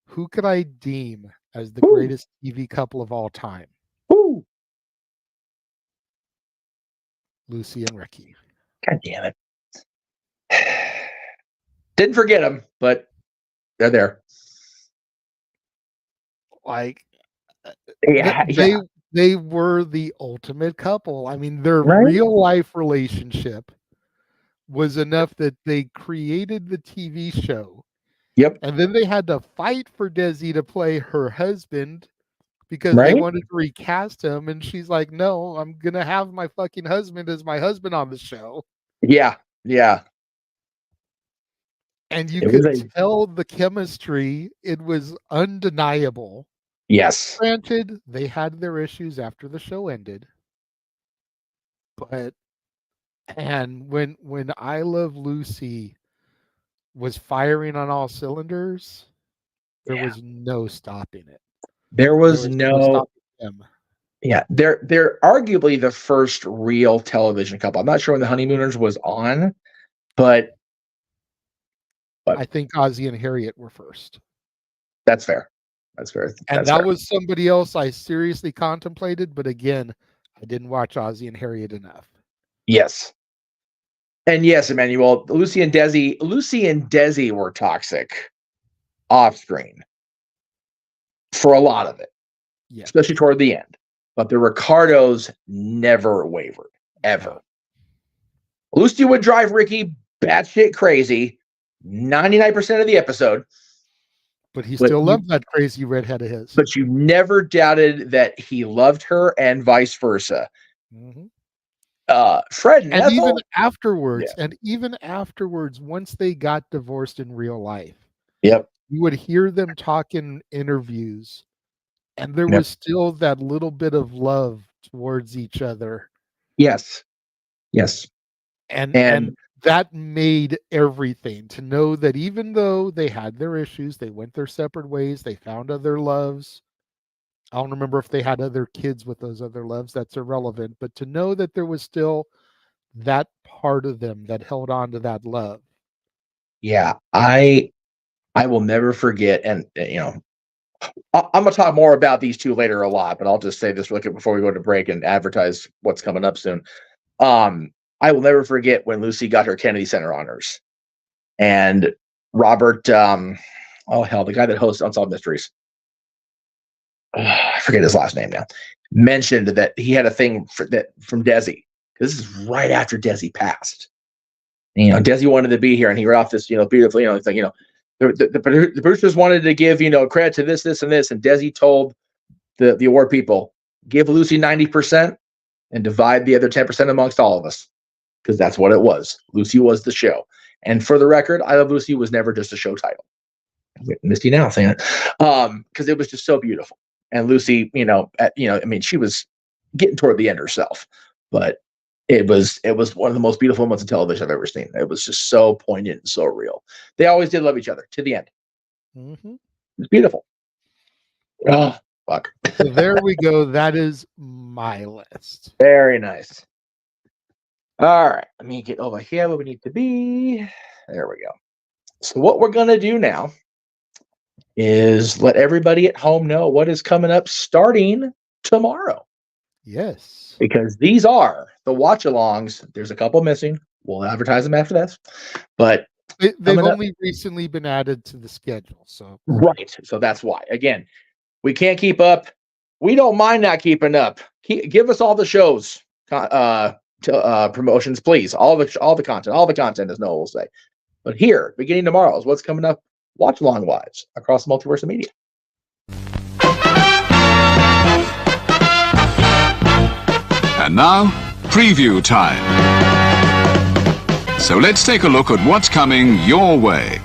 who could I deem as the greatest TV couple of all time? Lucy and Ricky. God damn it. Didn't forget them, but they're there. Like, they were the ultimate couple. I mean, their real life relationship was enough that they created the TV show. Yep. And then they had to fight for Desi to play her husband because they wanted to recast him. And she's like, no, I'm going to have my fucking husband as my husband on the show. Yeah. And you could tell the chemistry. It was undeniable. Yes. Granted, they had their issues after the show ended. But, and when I Love Lucy was firing on all cylinders, there was no stopping it. There was no stopping them. Yeah, they're arguably the first real television couple. I'm not sure when the Honeymooners was on, but I think Ozzy and Harriet were first. That's fair. And that was somebody else I seriously contemplated, but again, I didn't watch Ozzy and Harriet enough. Yes. And yes, Emmanuel, Lucy and Desi were toxic off screen for a lot of it, especially toward the end. But the Ricardos never wavered, ever. Lucy would drive Ricky batshit crazy 99% of the episode. But he still loved that crazy redhead of his. But you never doubted that he loved her and vice versa. Mm-hmm. Fred and Ethel, even afterwards, once they got divorced in real life, you would hear them talk in interviews, and there was still that little bit of love towards each other. Yes. And that made everything, to know that even though they had their issues, they went their separate ways, they found other loves. I don't remember if they had other kids with those other loves. That's irrelevant. But to know that there was still that part of them that held on to that love. Yeah, I will never forget. And, I'm going to talk more about these two later a lot, but I'll just say this real quick before we go to break and advertise what's coming up soon. I will never forget when Lucy got her Kennedy Center honors, and Robert, the guy that hosts Unsolved Mysteries, I forget his last name now, mentioned that he had a thing from Desi. This is right after Desi passed. And, Desi wanted to be here, and he read off this, beautifully, it's like, the producers wanted to give, credit to this, and this, and Desi told the award people, give Lucy 90% and divide the other 10% amongst all of us. Because that's what it was. Lucy was the show. And for the record, I Love Lucy was never just a show title. Misty now saying it. Because it was just so beautiful. And Lucy, she was getting toward the end herself. But it was one of the most beautiful moments of television I've ever seen. It was just so poignant and so real. They always did love each other to the end. Mm-hmm. It was beautiful. Oh, fuck. So there we go. That is my list. Very nice. All right, let me get over here where we need to be. There we go. So what we're going to do now is let everybody at home know what is coming up starting tomorrow. Yes. Because these are the watch-alongs. There's a couple missing. We'll advertise them after this. But they've only recently been added to the schedule. So right. So that's why. Again, we can't keep up. we don't mind not keeping up. Give us all the shows, promotions, please. All the content. All the content, as Noah will say. But here, beginning tomorrow, is what's coming up. Watch along wise across the multiverse of media. And now, preview time. So let's take a look at what's coming your way.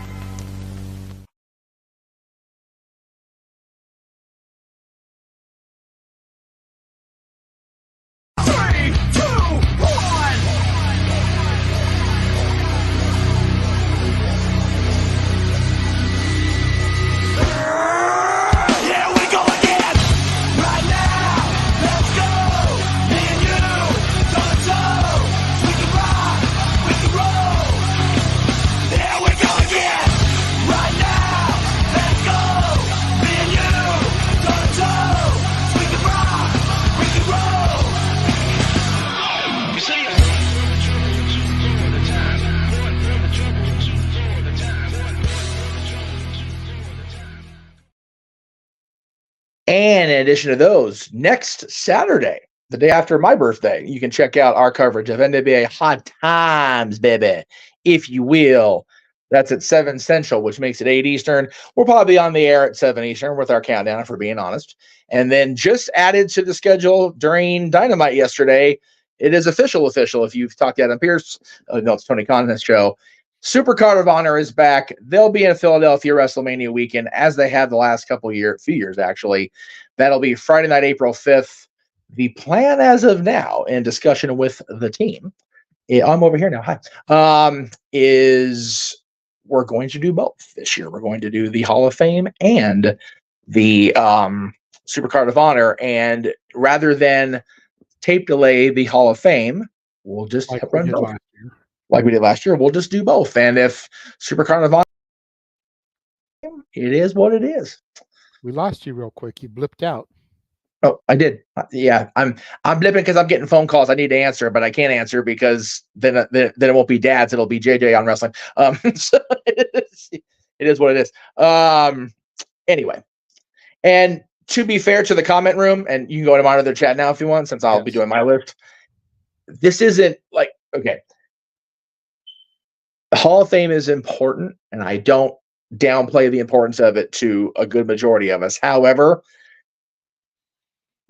And in addition to those, next Saturday, the day after my birthday, you can check out our coverage of NWA Hot Times, baby, if you will. That's at 7 Central, which makes it 8 Eastern. We'll probably be on the air at 7 Eastern with our countdown, if we're being honest. And then just added to the schedule during Dynamite yesterday, it is official. If you've talked to Adam Pierce, no, it's Tony Khan's show. Supercard of Honor is back. They'll be in Philadelphia WrestleMania weekend, few years actually. That'll be Friday night, April 5th. The plan as of now, in discussion with the team, I'm over here now. Hi. Is we're going to do both this year. We're going to do the Hall of Fame and the Supercard of Honor. And rather than tape delay the Hall of Fame, we'll just run both. Like we did last year, we'll just do both. And if Supercard of Honor, it is what it is. We lost you real quick. You blipped out. Oh, I did. Yeah, I'm blipping because I'm getting phone calls. I need to answer, but I can't answer because then it won't be Dads. It'll be JJ on wrestling. So it is what it is. Anyway, and to be fair to the comment room, and you can go to monitor their chat now if you want, since I'll be doing my list. This isn't like, okay. The Hall of Fame is important, and I don't downplay the importance of it to a good majority of us. However,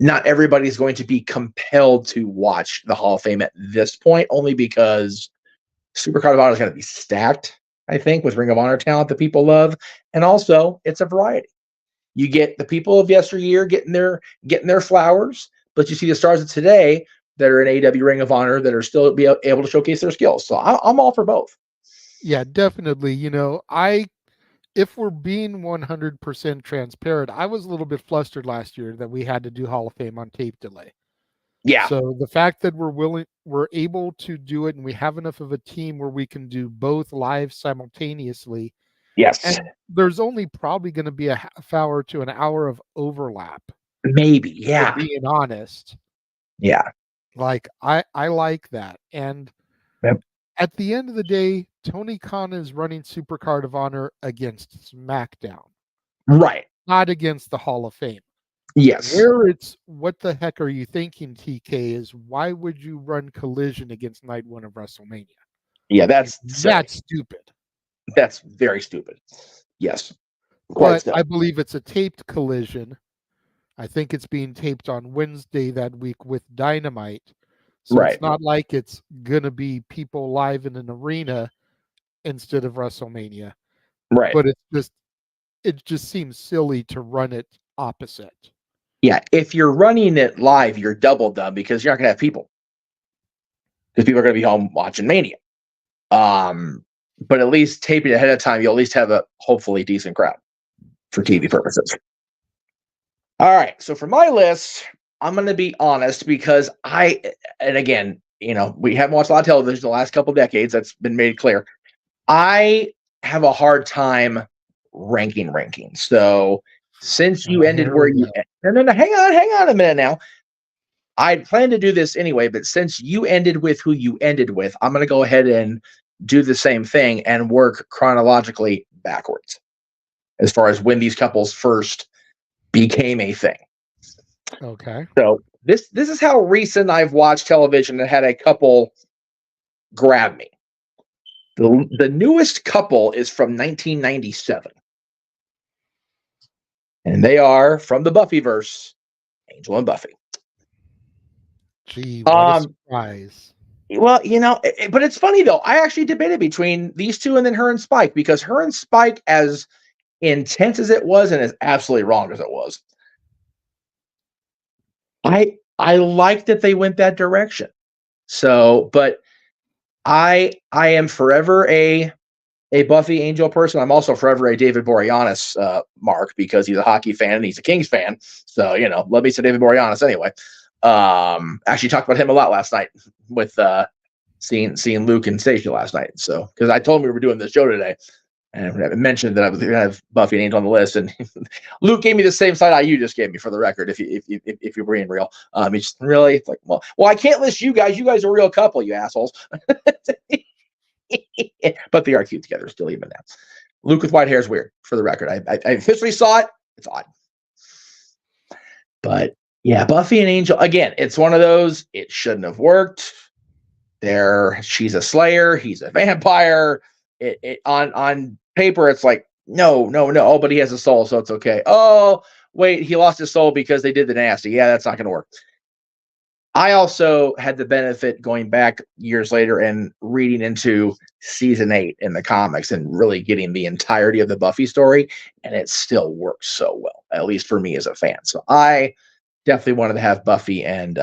not everybody's going to be compelled to watch the Hall of Fame at this point, only because Supercard of Honor is going to be stacked, I think, with Ring of Honor talent that people love. And also, it's a variety. You get the people of yesteryear getting their flowers, but you see the stars of today that are in AEW Ring of Honor that are still be able to showcase their skills. So I'm all for both. Yeah, definitely. If we're being 100% transparent, I was a little bit flustered last year that we had to do Hall of Fame on tape delay. Yeah. So the fact that we're able to do it, and we have enough of a team where we can do both live simultaneously. Yes. And there's only probably going to be a half hour to an hour of overlap. Maybe. Yeah. Being honest. Yeah. Like I like that. And at the end of the day, Tony Khan is running Supercard of Honor against SmackDown. Right. Not against the Hall of Fame. Yes. Where it's, what the heck are you thinking, TK, is why would you run Collision against Night 1 of WrestleMania? Yeah, that's stupid. That's very stupid. Yes. But I believe it's a taped Collision. I think it's being taped on Wednesday that week with Dynamite. So It's not like it's going to be people live in an arena instead of WrestleMania. Right. But it just seems silly to run it opposite. Yeah. If you're running it live, you're double done because you're not going to have people. Because people are going to be home watching Mania. But at least taping it ahead of time, you'll at least have a hopefully decent crowd for TV purposes. All right. So for my list, I'm going to be honest because and again, we haven't watched a lot of television the last couple of decades. That's been made clear. I have a hard time ranking. So since you ended where you and then hang on a minute now. I planned to do this anyway, but since you ended with who you ended with, I'm going to go ahead and do the same thing and work chronologically backwards as far as when these couples first became a thing. Okay. So this is how recent I've watched television and had a couple grab me. The newest couple is from 1997. And they are from the Buffyverse, Angel and Buffy. Gee, what a surprise. Well, but it's funny though. I actually debated between these two and then her and Spike, because her and Spike, as intense as it was and as absolutely wrong as it was, I like that they went that direction. So, but I am forever a Buffy Angel person. I'm also forever a David Boreanaz mark, because he's a hockey fan and he's a Kings fan. So, love me some David Boreanaz anyway. Actually talked about him a lot last night with seeing Luke and Stacia last night. So, because I told him we were doing this show today, and I mentioned that I was going to have Buffy and Angel on the list, and Luke gave me the same side eye you just gave me, for the record. If you're being real, he's really, it's like, well, I can't list you guys. You guys are a real couple, you assholes. But they are cute together still, even now. Luke with white hair is weird, for the record. I officially saw it. It's odd. But yeah, Buffy and Angel, again, it's one of those, it shouldn't have worked. She's a slayer, he's a vampire. It on paper, it's like, no. Oh, but he has a soul, so it's okay. Oh, wait, he lost his soul because they did the nasty. Yeah, that's not going to work. I also had the benefit going back years later and reading into season 8 in the comics and really getting the entirety of the Buffy story, and it still works so well, at least for me as a fan. So I definitely wanted to have Buffy and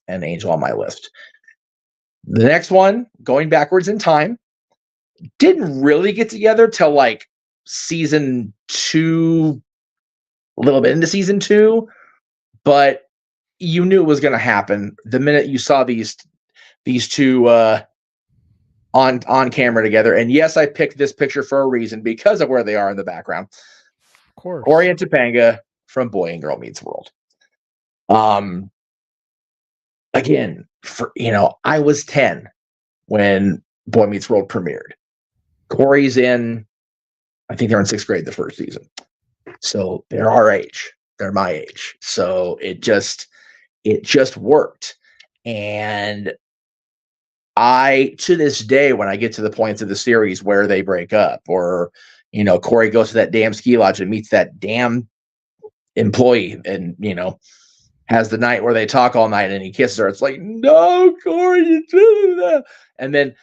Angel on my list. The next one, going backwards in time, didn't really get together till like season 2, a little bit into season 2, but you knew it was going to happen the minute you saw these two on camera together. And yes, I picked this picture for a reason, because of where they are in the background. Of course. Cory and Topanga from Boy and Girl Meets World. Again, I was 10 when Boy Meets World premiered. Cory's I think they're in 6th grade the first season. So they're our age. They're my age. So it just worked. And to this day, when I get to the points of the series where they break up, or, Cory goes to that damn ski lodge and meets that damn employee and, has the night where they talk all night and he kisses her. It's like, no, Cory, you did that. And then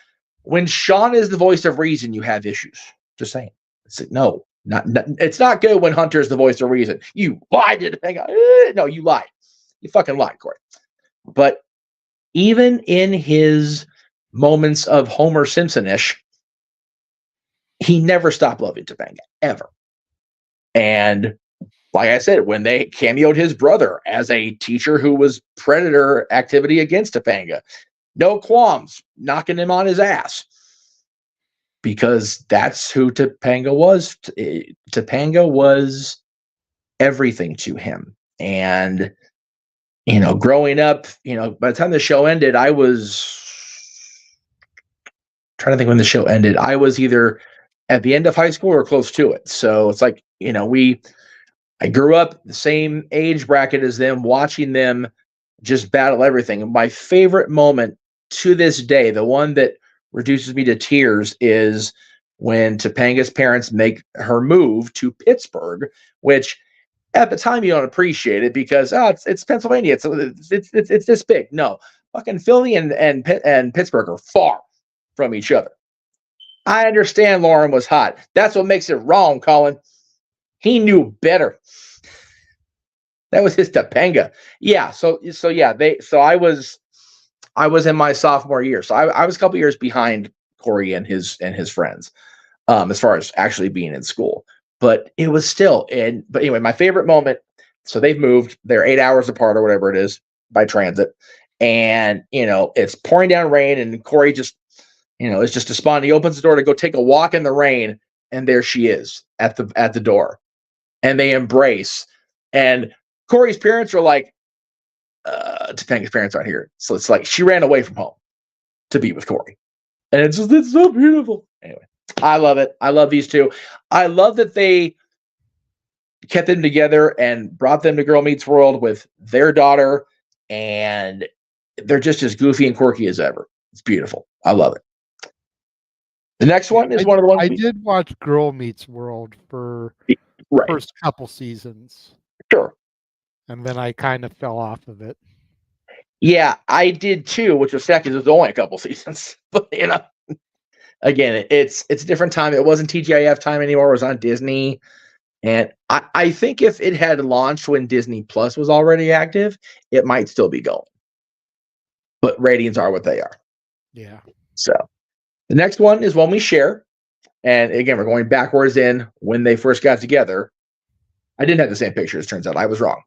when Sean is the voice of reason, you have issues. Just saying. It's like, no, not it's not good when Hunter is the voice of reason. You lied to the no, you lied. You fucking lied, Cory. But even in his moments of Homer Simpson-ish, he never stopped loving Topanga, ever. And like I said, when they cameoed his brother as a teacher who was predator activity against Topanga, no qualms, knocking him on his ass. Because that's who Topanga was. Topanga was everything to him. And, growing up, by the time the show ended, I was trying to think when the show ended. I was either at the end of high school or close to it. So it's like, I grew up the same age bracket as them, watching them just battle everything. And my favorite moment to this day, the one that reduces me to tears, is when Topanga's parents make her move to Pittsburgh, which at the time you don't appreciate it because it's Pennsylvania, it's this big. No, fucking Philly and Pittsburgh are far from each other. I understand Lauren was hot. That's what makes it wrong, Colin. He knew better. That was his Topanga. Yeah. So yeah. I was in my sophomore year. So I was a couple years behind Cory and his friends, as far as actually being in school. But it was still but anyway, my favorite moment. So they've moved. They're 8 hours apart or whatever it is by transit, and it's pouring down rain, and Cory just is just despondent. He opens the door to go take a walk in the rain, and there she is at the door. And they embrace. And Cory's parents are like, Topanga's parents aren't here. So it's like she ran away from home to be with Cory. And it's so beautiful. Anyway, I love it. I love these two. I love that they kept them together and brought them to Girl Meets World with their daughter, and they're just as goofy and quirky as ever. It's beautiful. I love it. The next one is one of the ones I did watch Girl Meets World for right. first couple seasons. Sure. And then I kind of fell off of it. Yeah, I did too, which was sad because it was only a couple seasons. But again, it's a different time. It wasn't TGIF time anymore. It was on Disney. And I think if it had launched when Disney Plus was already active, it might still be going. But ratings are what they are. Yeah. So the next one is one we share. And again, we're going backwards in when they first got together. I didn't have the same pictures, turns out. I was wrong.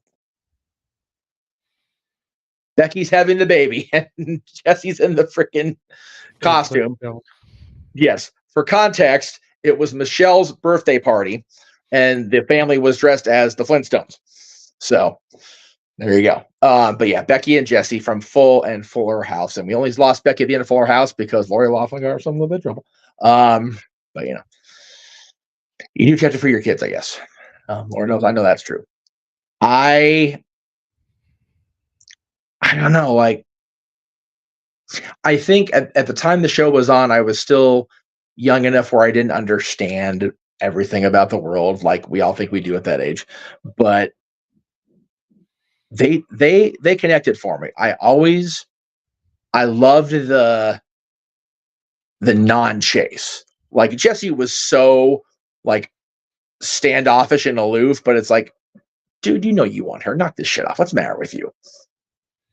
Becky's having the baby, and Jesse's in the freaking costume. Yes. For context, it was Michelle's birthday party, and the family was dressed as the Flintstones. So there you go. But yeah, Becky and Jesse from Full and Fuller House. And we only lost Becky at the end of Fuller House because Lori Loughlin got herself in a little bit of trouble. But you do catch it for your kids, I guess. Lord knows I know that's true. I don't know. Like, I think at the time the show was on, I was still young enough where I didn't understand everything about the world like we all think we do at that age. But they connected for me. I loved the non-chase. Like, Jesse was so like standoffish and aloof, but it's like, dude, you want her. Knock this shit off. What's the matter with you?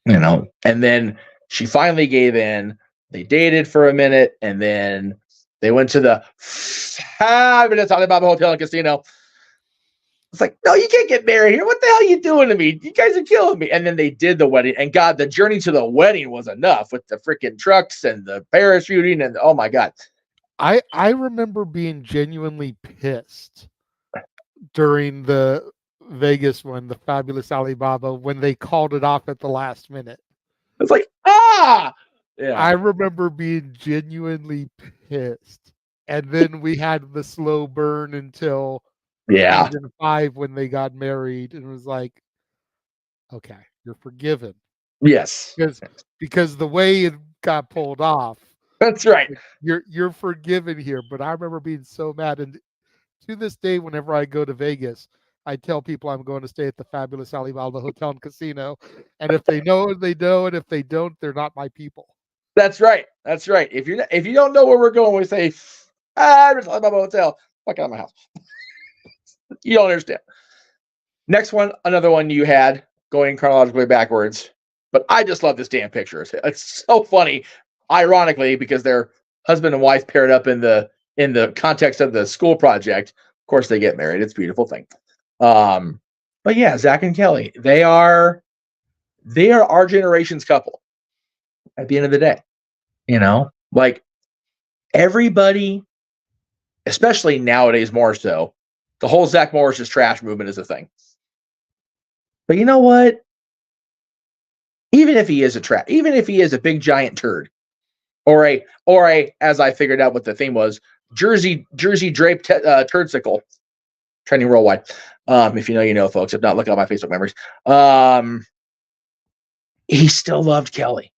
And then she finally gave in. They dated for a minute, and then they went to the fabulous Alibaba Hotel and Casino. It's like, no, you can't get married here. What the hell are you doing to me? You guys are killing me. And then they did the wedding, and God, the journey to the wedding was enough with the freaking trucks and the parachuting, and oh my God. I remember being genuinely pissed during the Vegas one, the Fabulous Alibaba, when they called it off at the last minute. It's like, yeah. I remember being genuinely pissed. And then we had the slow burn until season 5 when they got married, and it was like, okay, you're forgiven. Yes. Because the way it got pulled off. That's right. You're forgiven here. But I remember being so mad. And to this day, whenever I go to Vegas, I tell people I'm going to stay at the Fabulous Alibaba Hotel and Casino. And if they know, they know. And if they don't, they're not my people. That's right. That's right. If you don't know where we're going, we say, Fabulous Alibaba Hotel. Fuck out of my house. You don't understand. Next one, another one you had going chronologically backwards. But I just love this damn picture. It's so funny, ironically, because they're husband and wife paired up in the context of the school project. Of course, they get married. It's a beautiful thing. But yeah, Zach and Kelly, they are our generation's couple. At the end of the day, like everybody, especially nowadays more so, the whole Zach Morris is trash movement is a thing. But you know what? Even if he is a big giant turd, or a, as I figured out what the theme was, Jersey draped turdsicle, trending worldwide. If you know, you know, folks. If not, look up my Facebook memories. He still loved Kelly.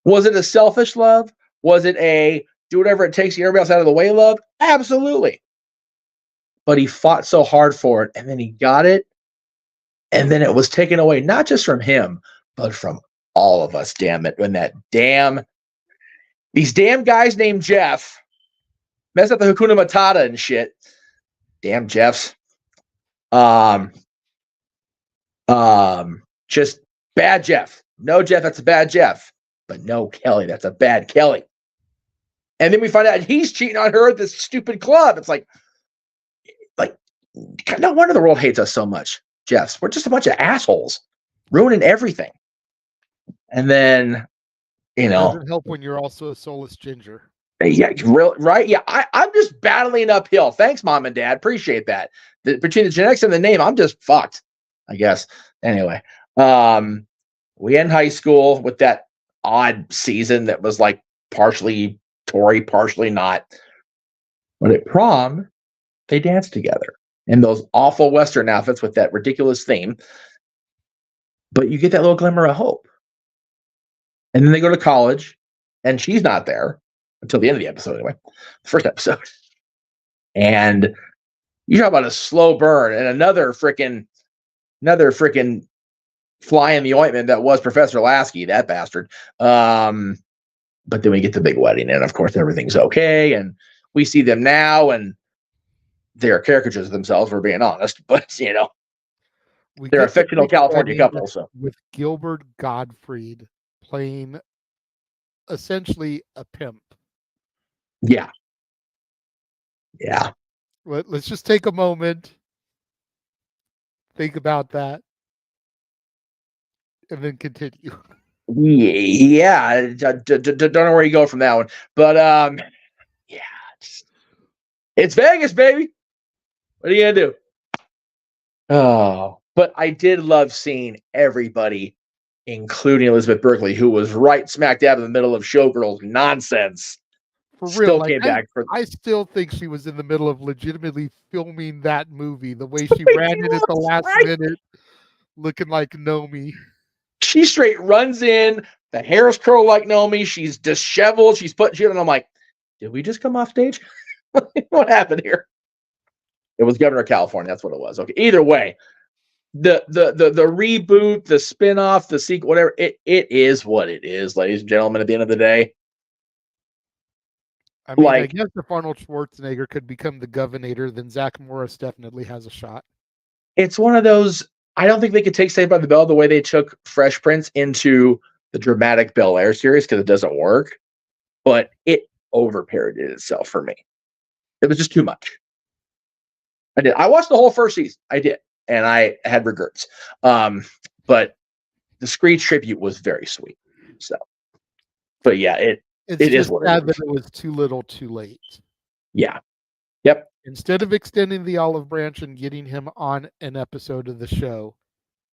Was it a selfish love? Was it a do whatever it takes to get everybody else out of the way love? Absolutely. But he fought so hard for it, and then he got it, and then it was taken away, not just from him, but from all of us, damn it. When these damn guys named Jeff messed up the Hakuna Matata and shit. Damn Jeffs. Just bad Jeff. No, Jeff, that's a bad Jeff. But no, Kelly, that's a bad Kelly. And then we find out he's cheating on her at this stupid club. It's like, no wonder the world hates us so much, Jeffs. We're just a bunch of assholes ruining everything. And then, it doesn't help when you're also a soulless ginger. Yeah, right. Yeah, I'm just battling uphill. Thanks, Mom and Dad. Appreciate that. Between the genetics and the name, I'm just fucked, I guess. Anyway, we end high school with that odd season that was like partially Tory, partially not. But at prom, they danced together. in those awful Western outfits with that ridiculous theme. But you get that little glimmer of hope. And then they go to college, and she's not there until the end of the episode, anyway. The first episode. And you talk about a slow burn and another freaking fly in the ointment that was Professor Lasky, that bastard. But then we get the big wedding, and of course everything's okay, and we see them now, and they're caricatures of themselves, for being honest. But they're a fictional California couple. So with Gilbert Gottfried playing essentially a pimp. Yeah. Let's just take a moment, think about that, and then continue. Yeah, don't know where you go from that one, but yeah, it's Vegas, baby. What are you gonna do? Oh, but I did love seeing everybody, including Elizabeth Berkley, who was right smack dab in the middle of Showgirls nonsense. For real, Came back for. I still think she was in the middle of legitimately filming that movie. The way she ran in at the last minute, looking like Nomi. She straight runs in. The hair is curled like Nomi. She's disheveled. She's putting shit on. I'm like, did we just come off stage? What happened here? It was Governor of California. That's what it was. Okay. Either way, the reboot, the spinoff, the sequel, whatever, it is what it is, ladies and gentlemen. At the end of the day, I mean, I guess if Arnold Schwarzenegger could become the governor, then Zach Morris definitely has a shot. It's one of those. I don't think they could take Saved by the Bell the way they took Fresh Prince into the dramatic Bel Air series, because it doesn't work. But it over-parodied itself for me. It was just too much. I watched the whole first season. I did, and I had regrets. But the Screech tribute was very sweet. So, but yeah, it is what it is. That it was too little, too late. Yeah. Yep. Instead of extending the olive branch and getting him on an episode of the show,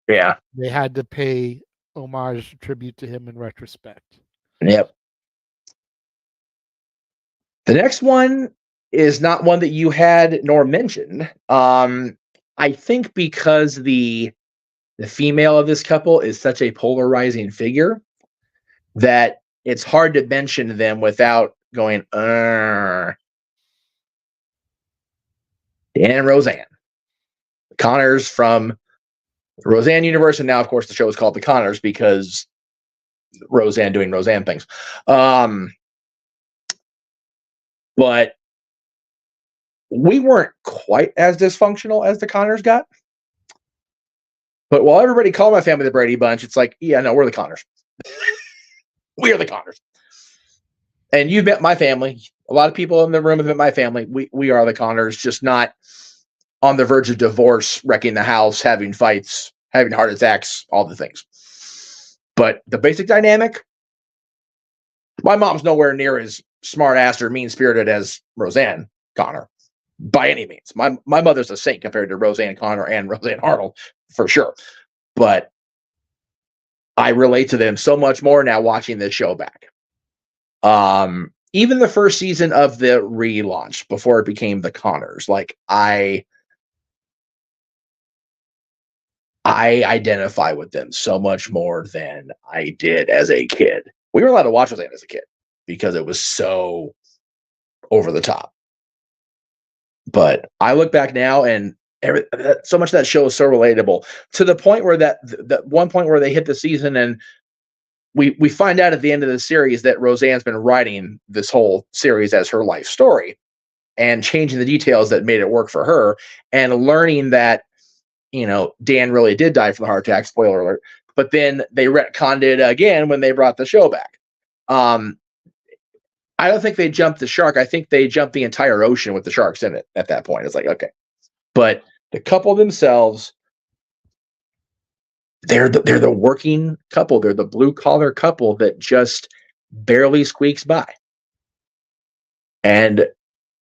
yeah, they had to pay homage, tribute to him in retrospect. Yep. The next one is not one that you had nor mentioned. I think because the female of this couple is such a polarizing figure that it's hard to mention them without going, Dan and Roseanne. The Connors from the Roseanne universe, and now, of course, the show is called The Connors because Roseanne doing Roseanne things. But we weren't quite as dysfunctional as the Connors got. But while everybody called my family the Brady Bunch, it's like, yeah, no, we're the Connors. We are the Connors. And you've met my family. A lot of people in the room have met my family. We are the Connors, just not on the verge of divorce, wrecking the house, having fights, having heart attacks, all the things. But the basic dynamic, my mom's nowhere near as smart-assed or mean-spirited as Roseanne Connor, by any means. My mother's a saint compared to Roseanne Connor and Roseanne Arnold, for sure. But I relate to them so much more now watching this show back. Even the first season of the relaunch, before it became the Connors, like I identify with them so much more than I did as a kid. We were allowed to watch Roseanne as a kid because it was so over the top. But I look back now, and so much of that show is so relatable, to the point where that one point where they hit the season, and we find out at the end of the series that Roseanne's been writing this whole series as her life story and changing the details that made it work for her, and learning that, Dan really did die from the heart attack, spoiler alert, but then they retconned it again when they brought the show back. I don't think they jumped the shark. I think they jumped the entire ocean with the sharks in it at that point. It's like, okay. But the couple themselves, they're the working couple. They're the blue collar couple that just barely squeaks by. And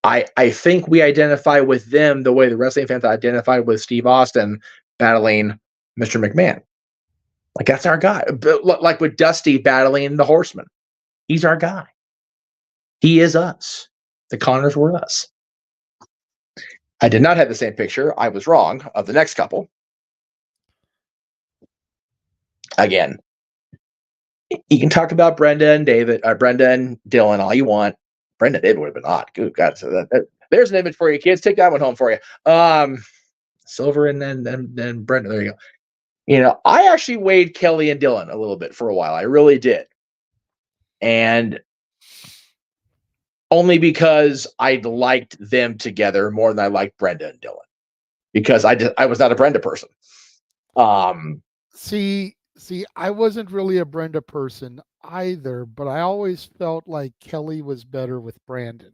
I think we identify with them the way the wrestling fans identified with Steve Austin battling Mr. McMahon. Like, that's our guy. Like with Dusty battling the Horseman. He's our guy. He is us. The Connors were us. I did not have the same picture. I was wrong of the next couple. Again, you can talk about Brenda and Dylan all you want. Brenda and David would have been hot. Good God. So there's an image for you, kids. Take that one home for you. Silver and then Brenda. There you go. You know, I actually weighed Kelly and Dylan a little bit for a while. I really did. And only because I liked them together more than I liked Brenda and Dylan. Because I was not a Brenda person. See, I wasn't really a Brenda person either, but I always felt like Kelly was better with Brandon.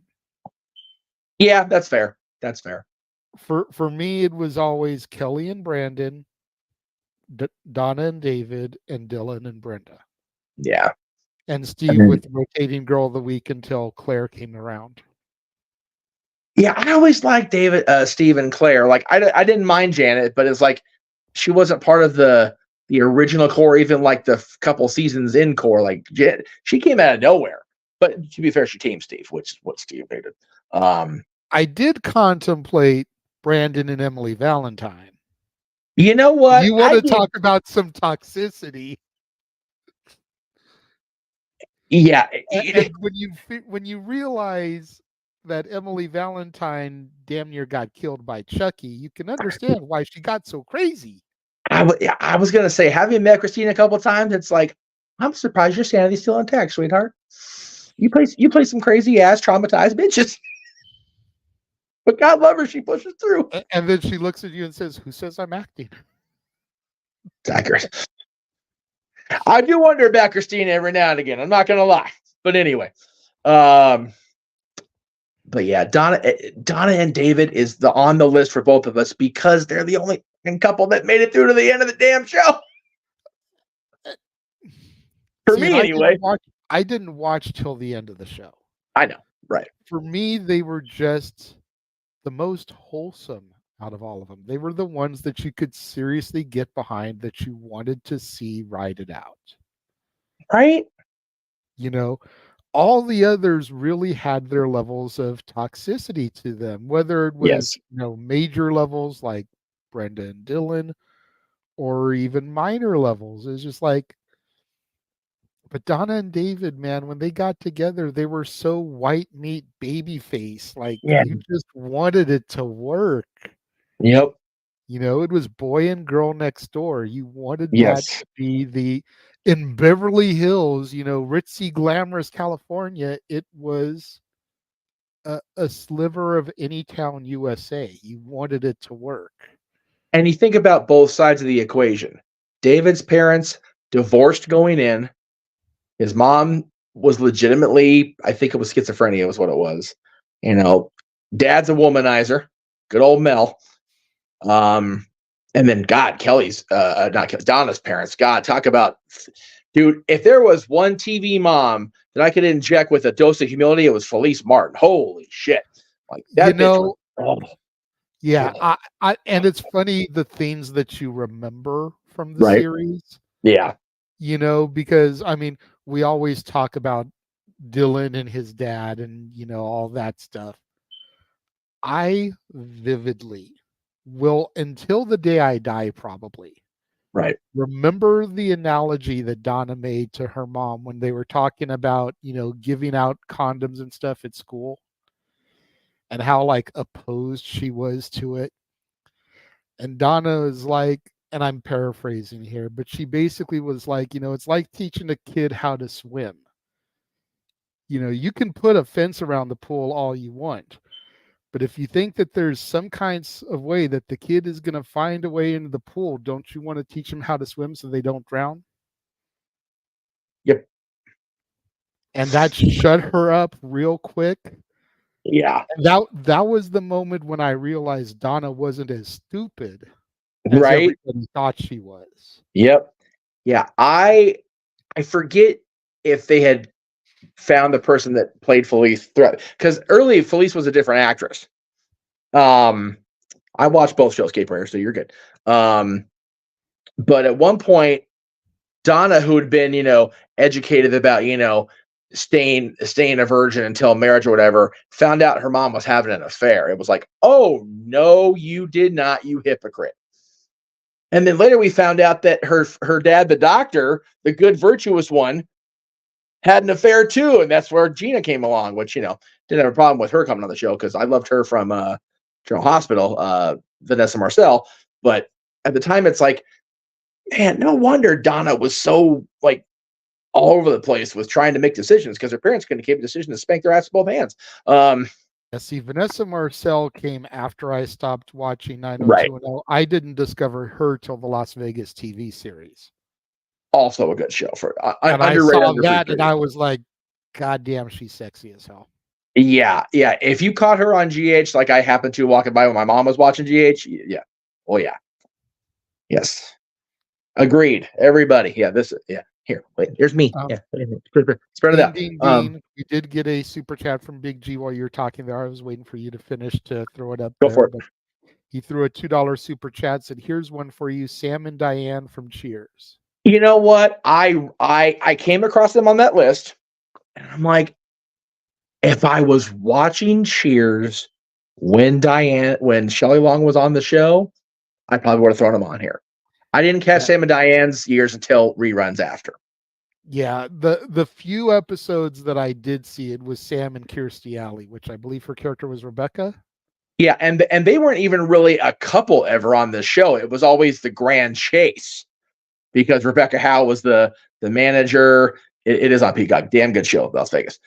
Yeah, that's fair. That's fair. For me, it was always Kelly and Brandon, Donna and David, and Dylan and Brenda. Yeah. And Steve with rotating girl of the week until Claire came around. Yeah, I always liked Steve and Claire. Like I didn't mind Janet, but it's like she wasn't part of the original core, even like the couple seasons in core. Like she came out of nowhere. But to be fair, she teamed Steve, which is what Steve hated. I did contemplate Brandon and Emily Valentine. You know what? You want to talk about some toxicity? Yeah. And when you realize that Emily Valentine damn near got killed by Chucky, you can understand why she got so crazy. I was gonna say, having met Christina a couple of times, it's like, I'm surprised your sanity's still intact, sweetheart. You play some crazy ass traumatized bitches. But God love her, she pushes through. And then she looks at you and says, "Who says I'm acting?" It's accurate. I do wonder about Christina every now and again. I'm not gonna lie. But anyway. But yeah, Donna and David is on the list for both of us because they're the only couple that made it through to the end of the damn show. For me, anyway. I didn't watch till the end of the show. I know, right? For me, they were just the most wholesome out of all of them. They were the ones that you could seriously get behind, that you wanted to see ride it out. Right? You know, all the others really had their levels of toxicity to them, whether it was major levels like Brenda and Dylan, or even minor levels. It's just like, but Donna and David, man, when they got together, they were so white meat baby face. Like you just wanted it to work. Yep. You know, it was boy and girl next door. You wanted that to be in Beverly Hills, ritzy, glamorous California. It was a sliver of any town USA. You wanted it to work. And you think about both sides of the equation. David's parents divorced going in. His mom was legitimately, I think it was schizophrenia was what it was. Dad's a womanizer. Good old Mel. And then Kelly's, not Kelly, Donna's parents. God, talk about, dude, if there was one TV mom that I could inject with a dose of humility, it was Felice Martin. Holy shit. Like that bitch was, yeah. And it's funny, the things that you remember from the series. Yeah. Because we always talk about Dylan and his dad and, all that stuff. I vividly will, until the day I die, probably. Right. Remember the analogy that Donna made to her mom when they were talking about, giving out condoms and stuff at school, and how opposed she was to it. And Donna is like, and I'm paraphrasing here, but she basically was like, it's like teaching a kid how to swim. You can put a fence around the pool all you want, but if you think that there's some kinds of way that the kid is going to find a way into the pool, don't you want to teach them how to swim so they don't drown? Yep. And that shut her up real quick. Yeah. And that was the moment when I realized Donna wasn't as stupid as everybody thought she was. Yep. Yeah. I forget if they had found the person that played Felice throughout, because early Felice was a different actress. I watched both shows, Cape Rare, so you're good. But at one point, Donna, who had been, educated about, staying a virgin until marriage or whatever, found out her mom was having an affair. It was like, oh no, you did not, you hypocrite. And then later we found out that her dad, the doctor, the good virtuous one, had an affair too, and that's where Gina came along, which, you know, didn't have a problem with her coming on the show because I loved her from General Hospital, Vanessa Marcel. But at the time, it's like, man, no wonder Donna was so like all over the place with trying to make decisions because her parents couldn't keep a decision to spank their ass with both hands. Yeah, see, Vanessa Marcel came after I stopped watching Right. 90210. I didn't discover her till the Las Vegas TV series. Also a good show for And I underrated. saw that and I was like, God damn, she's sexy as hell. Yeah. If you caught her on GH, like I happened to walking by when my mom was watching GH, yeah. Oh yeah. Yes. Agreed. Everybody. Yeah. Here, wait. Here's me. Yeah. Spread it out. Dean, we did get a super chat from Big G while you were talking there. I was waiting for you to finish to throw it up. Go for it. But he threw a $2 super chat. Said, "Here's one for you, Sam and Diane from Cheers." You know what? I came across them on that list, and I'm like, if I was watching Cheers when Shelley Long was on the show, I probably would have thrown them on here. I didn't catch Sam and Diane's years until reruns after. Yeah, the few episodes that I did see, it was Sam and Kirstie Alley, which I believe her character was Rebecca. Yeah, and they weren't even really a couple ever on the show. It was always the grand chase because Rebecca Howe was the manager. It is on Peacock. Damn good show, Las Vegas.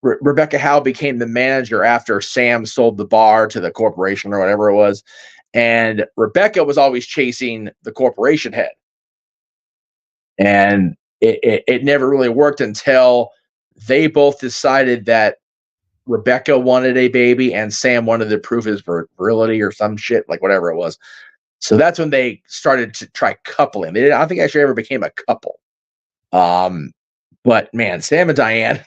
Rebecca Howe became the manager after Sam sold the bar to the corporation or whatever it was. And Rebecca was always chasing the corporation head. And it never really worked until they both decided that Rebecca wanted a baby and Sam wanted to prove his virility or some shit, like whatever it was. So that's when they started to try coupling. I don't think actually ever became a couple. But man, Sam and Diane,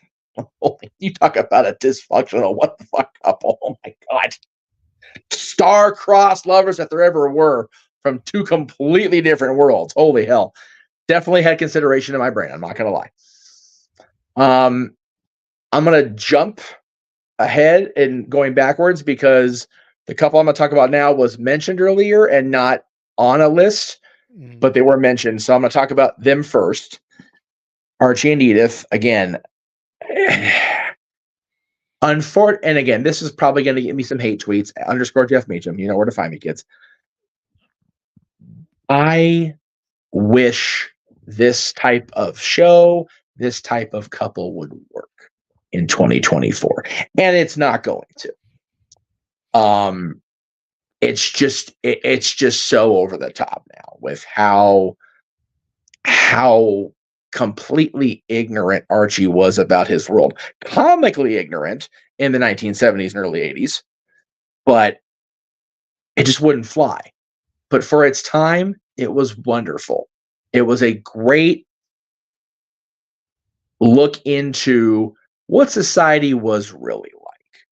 you talk about a dysfunctional what the fuck couple. Oh my God. Star-crossed lovers that there ever were from two completely different worlds. Holy hell. Definitely had consideration in my brain. I'm not going to lie. I'm going to jump ahead and going backwards because the couple I'm going to talk about now was mentioned earlier and not on a list, but they were mentioned. So I'm going to talk about them first. Archie and Edith, again. And again, this is probably going to get me some hate tweets. _ Jeff Meacham. You know where to find me, kids. I wish this type of show, this type of couple would work in 2024. And it's not going to. It's just so over the top now with how completely ignorant Archie was about his world. Comically ignorant in the 1970s and early 80s, but it just wouldn't fly. But for its time, it was wonderful. It was a great look into what society was really like.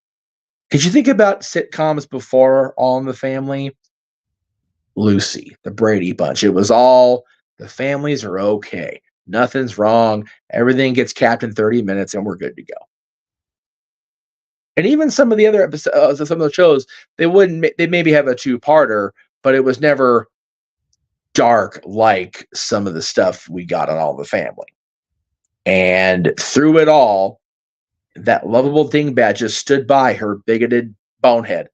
Could you think about sitcoms before All in the Family? Lucy, the Brady Bunch. It was all the families are okay. Nothing's wrong. Everything gets capped in 30 minutes and we're good to go. And even some of the other episodes of some of the shows, they maybe have a two-parter, but it was never dark like some of the stuff we got on All in the Family. And through it all, that lovable dingbat just stood by her bigoted bonehead.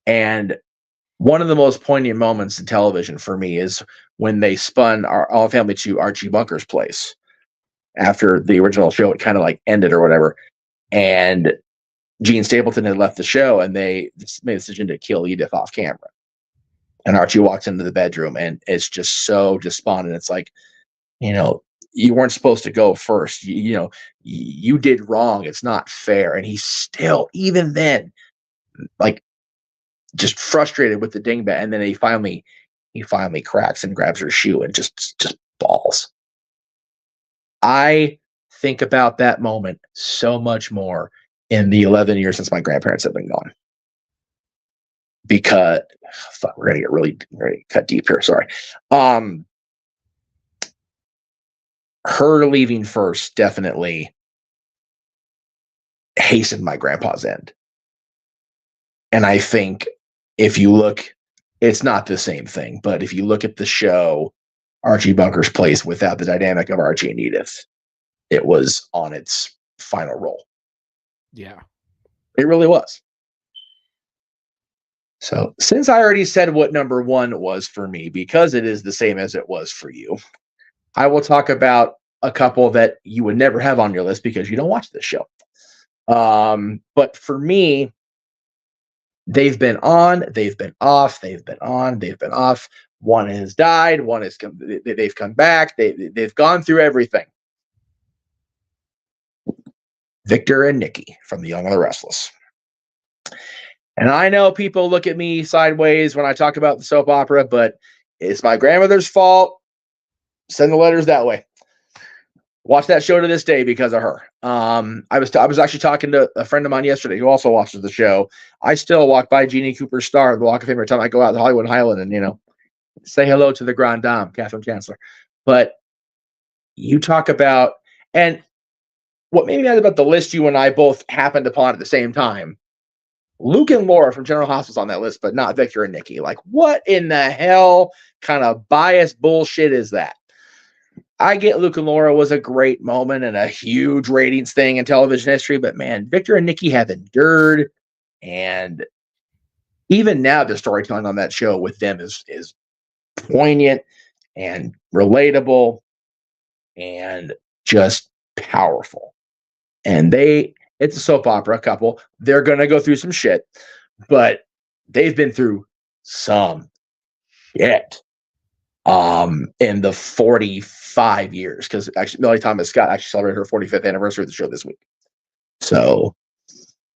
And one of the most poignant moments in television for me is when they spun our All in the Family to Archie Bunker's place after the original show, it kind of like ended or whatever. And Gene Stapleton had left the show and they made a decision to kill Edith off camera. And Archie walks into the bedroom and it's just so despondent. It's like, you weren't supposed to go first. You did wrong. It's not fair. And he's still, even then, like, just frustrated with the dingbat. And then he finally cracks and grabs her shoe and just balls. I think about that moment so much more in the 11 years since my grandparents have been gone. Because we're gonna get really cut deep here. Sorry. Her leaving first definitely hastened my grandpa's end. And I think if you look, it's not the same thing, but if you look at the show, Archie Bunker's Place without the dynamic of Archie and Edith, it was on its final roll. Yeah. It really was. So since I already said what number one was for me, because it is the same as it was for you, I will talk about a couple that you would never have on your list because you don't watch this show. But for me, they've been on, they've been off, they've been on, they've been off. One has died, one has come, they've come back, they've gone through everything. Victor and Nikki from The Young and the Restless. And I know people look at me sideways when I talk about the soap opera, but it's my grandmother's fault. Send the letters that way. Watch that show to this day because of her. I was actually talking to a friend of mine yesterday who also watches the show. I still walk by Jeannie Cooper's star, the Walk of Fame, every time I go out to Hollywood Highland and, say hello to the Grand Dame, Catherine Chancellor. But you talk about, and what made me mad about the list you and I both happened upon at the same time, Luke and Laura from General Hospital's on that list, but not Victor and Nikki. Like, what in the hell kind of biased bullshit is that? I get Luke and Laura was a great moment and a huge ratings thing in television history, but man, Victor and Nikki have endured, and even now the storytelling on that show with them is poignant and relatable and just powerful. And it's a soap opera couple. They're going to go through some shit, but they've been through some shit in the 45 years, because actually Melanie Thomas Scott actually celebrated her 45th anniversary of the show this week. So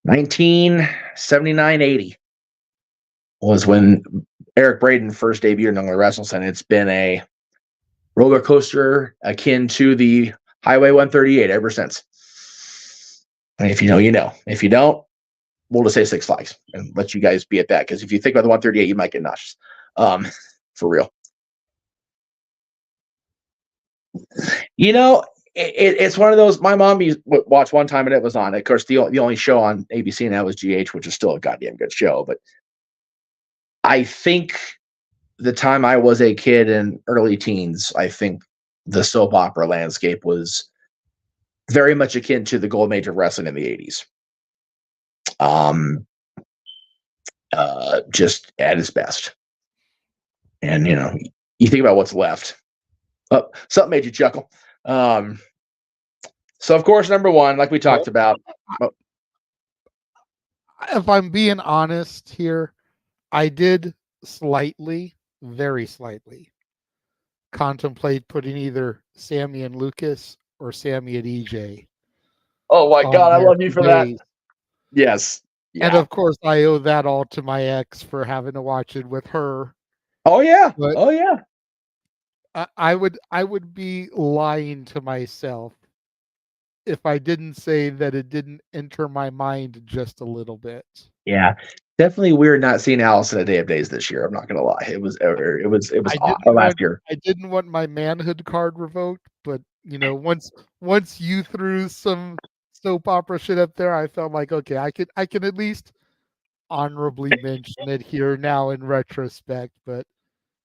1979-80 was when Eric Braeden first debuted in Young and the Restless, and it's been a roller coaster akin to the Highway 138 ever since. And if you know, you know. If you don't, we'll just say Six Flags and let you guys be at that. Because if you think about the 138, you might get nauseous. For real. It's one of those. My mom used to watch one time and it was on. Of course, the only show on ABC now is GH, which is still a goddamn good show. But I think the time I was a kid in early teens, I think the soap opera landscape was very much akin to the golden age of wrestling in the 80s. Just at its best. And, you think about what's left. Oh, something made you chuckle. So, of course, number one, like we talked about. If I'm being honest here, I did very slightly, contemplate putting either Sammy and Lucas or Sammy and EJ. Oh, my God. I love you for that. Yes. Yeah. And, of course, I owe that all to my ex for having to watch it with her. Oh, yeah. But oh, yeah. I would be lying to myself if I didn't say that it didn't enter my mind just a little bit. Yeah, definitely weird not seeing Alice in a Day of Days this year. I'm not gonna lie, it was awesome last year. I didn't want my manhood card revoked, but once you threw some soap opera shit up there, I felt like, okay, I can at least honorably mention it here now in retrospect. But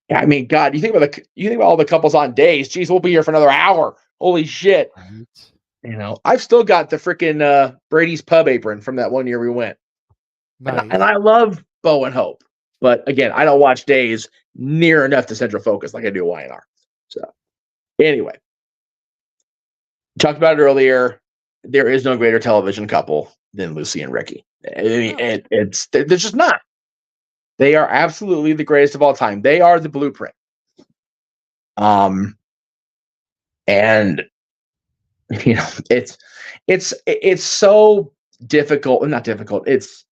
yeah, I mean, God, you think about all the couples on Days. Geez, we'll be here for another hour. Holy shit! Right. I've still got the freaking Brady's Pub apron from that one year we went. Nice. And I love Bo and Hope, but again, I don't watch Days near enough to Central Focus like I do YNR. So, anyway, talked about it earlier. There is no greater television couple than Lucy and Ricky. I mean, there's just not. They are absolutely the greatest of all time. They are the blueprint. And it's so difficult, not difficult. It's,